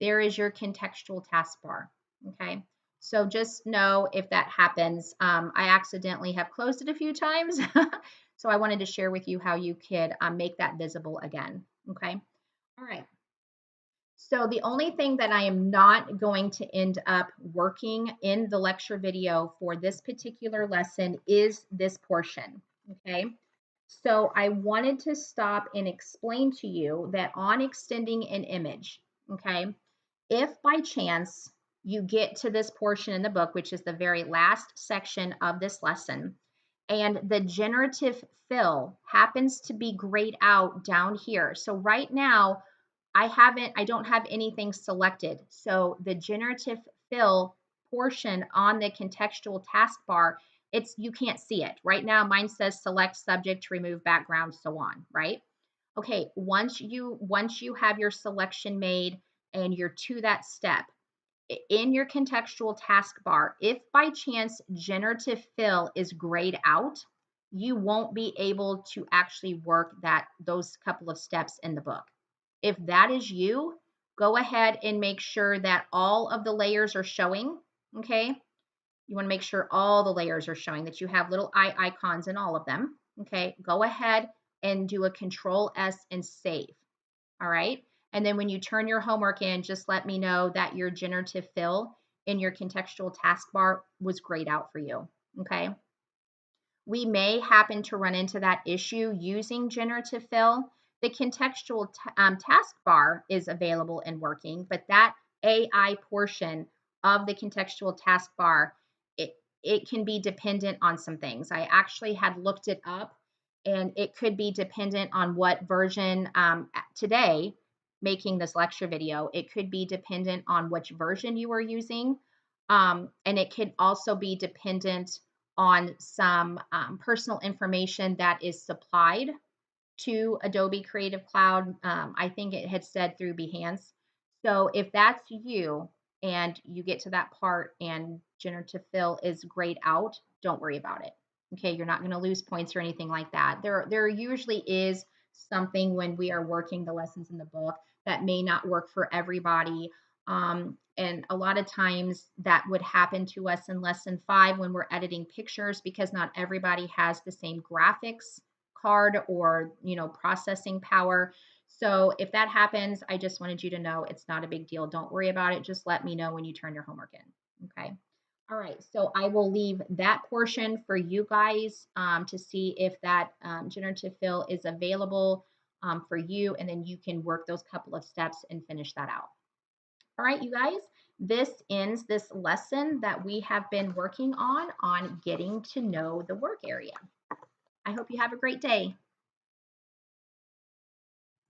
there is your contextual taskbar, okay? So just know if that happens, I accidentally have closed it a few times, so I wanted to share with you how you could make that visible again, okay? All right. So the only thing that I am not going to end up working in the lecture video for this particular lesson is this portion, okay? So I wanted to stop and explain to you that on extending an image, okay, if by chance you get to this portion in the book, which is the very last section of this lesson, and the generative fill happens to be grayed out down here. So right now, I don't have anything selected. So the generative fill portion on the contextual taskbar, you can't see it. Right now, mine says select subject to remove background, so on, right? Okay, once you have your selection made and you're to that step, in your contextual taskbar, if by chance generative fill is grayed out, you won't be able to actually work those couple of steps in the book. If that is you, go ahead and make sure that all of the layers are showing, okay? You want to make sure all the layers are showing, that you have little eye icons in all of them, okay? Go ahead and do a Control S and save. All right. And then when you turn your homework in, just let me know that your generative fill in your contextual taskbar was grayed out for you. Okay. We may happen to run into that issue using generative fill. The contextual taskbar is available and working, but that AI portion of the contextual taskbar, it can be dependent on some things. I actually had looked it up, and it could be dependent on what version today, making this lecture video, it could be dependent on which version you are using. And it could also be dependent on some personal information that is supplied to Adobe Creative Cloud. I think it had said through Behance. So if that's you and you get to that part and generative fill is grayed out, don't worry about it. Okay, you're not going to lose points or anything like that. There usually is something when we are working the lessons in the book that may not work for everybody. And a lot of times that would happen to us in lesson 5 when we're editing pictures, because not everybody has the same graphics card or processing power. So if that happens, I just wanted you to know it's not a big deal. Don't worry about it. Just let me know when you turn your homework in. Okay. All right. So I will leave that portion for you guys to see if that generative fill is available for you, and then you can work those couple of steps and finish that out. All right, you guys, this ends this lesson that we have been working on getting to know the work area. I hope you have a great day.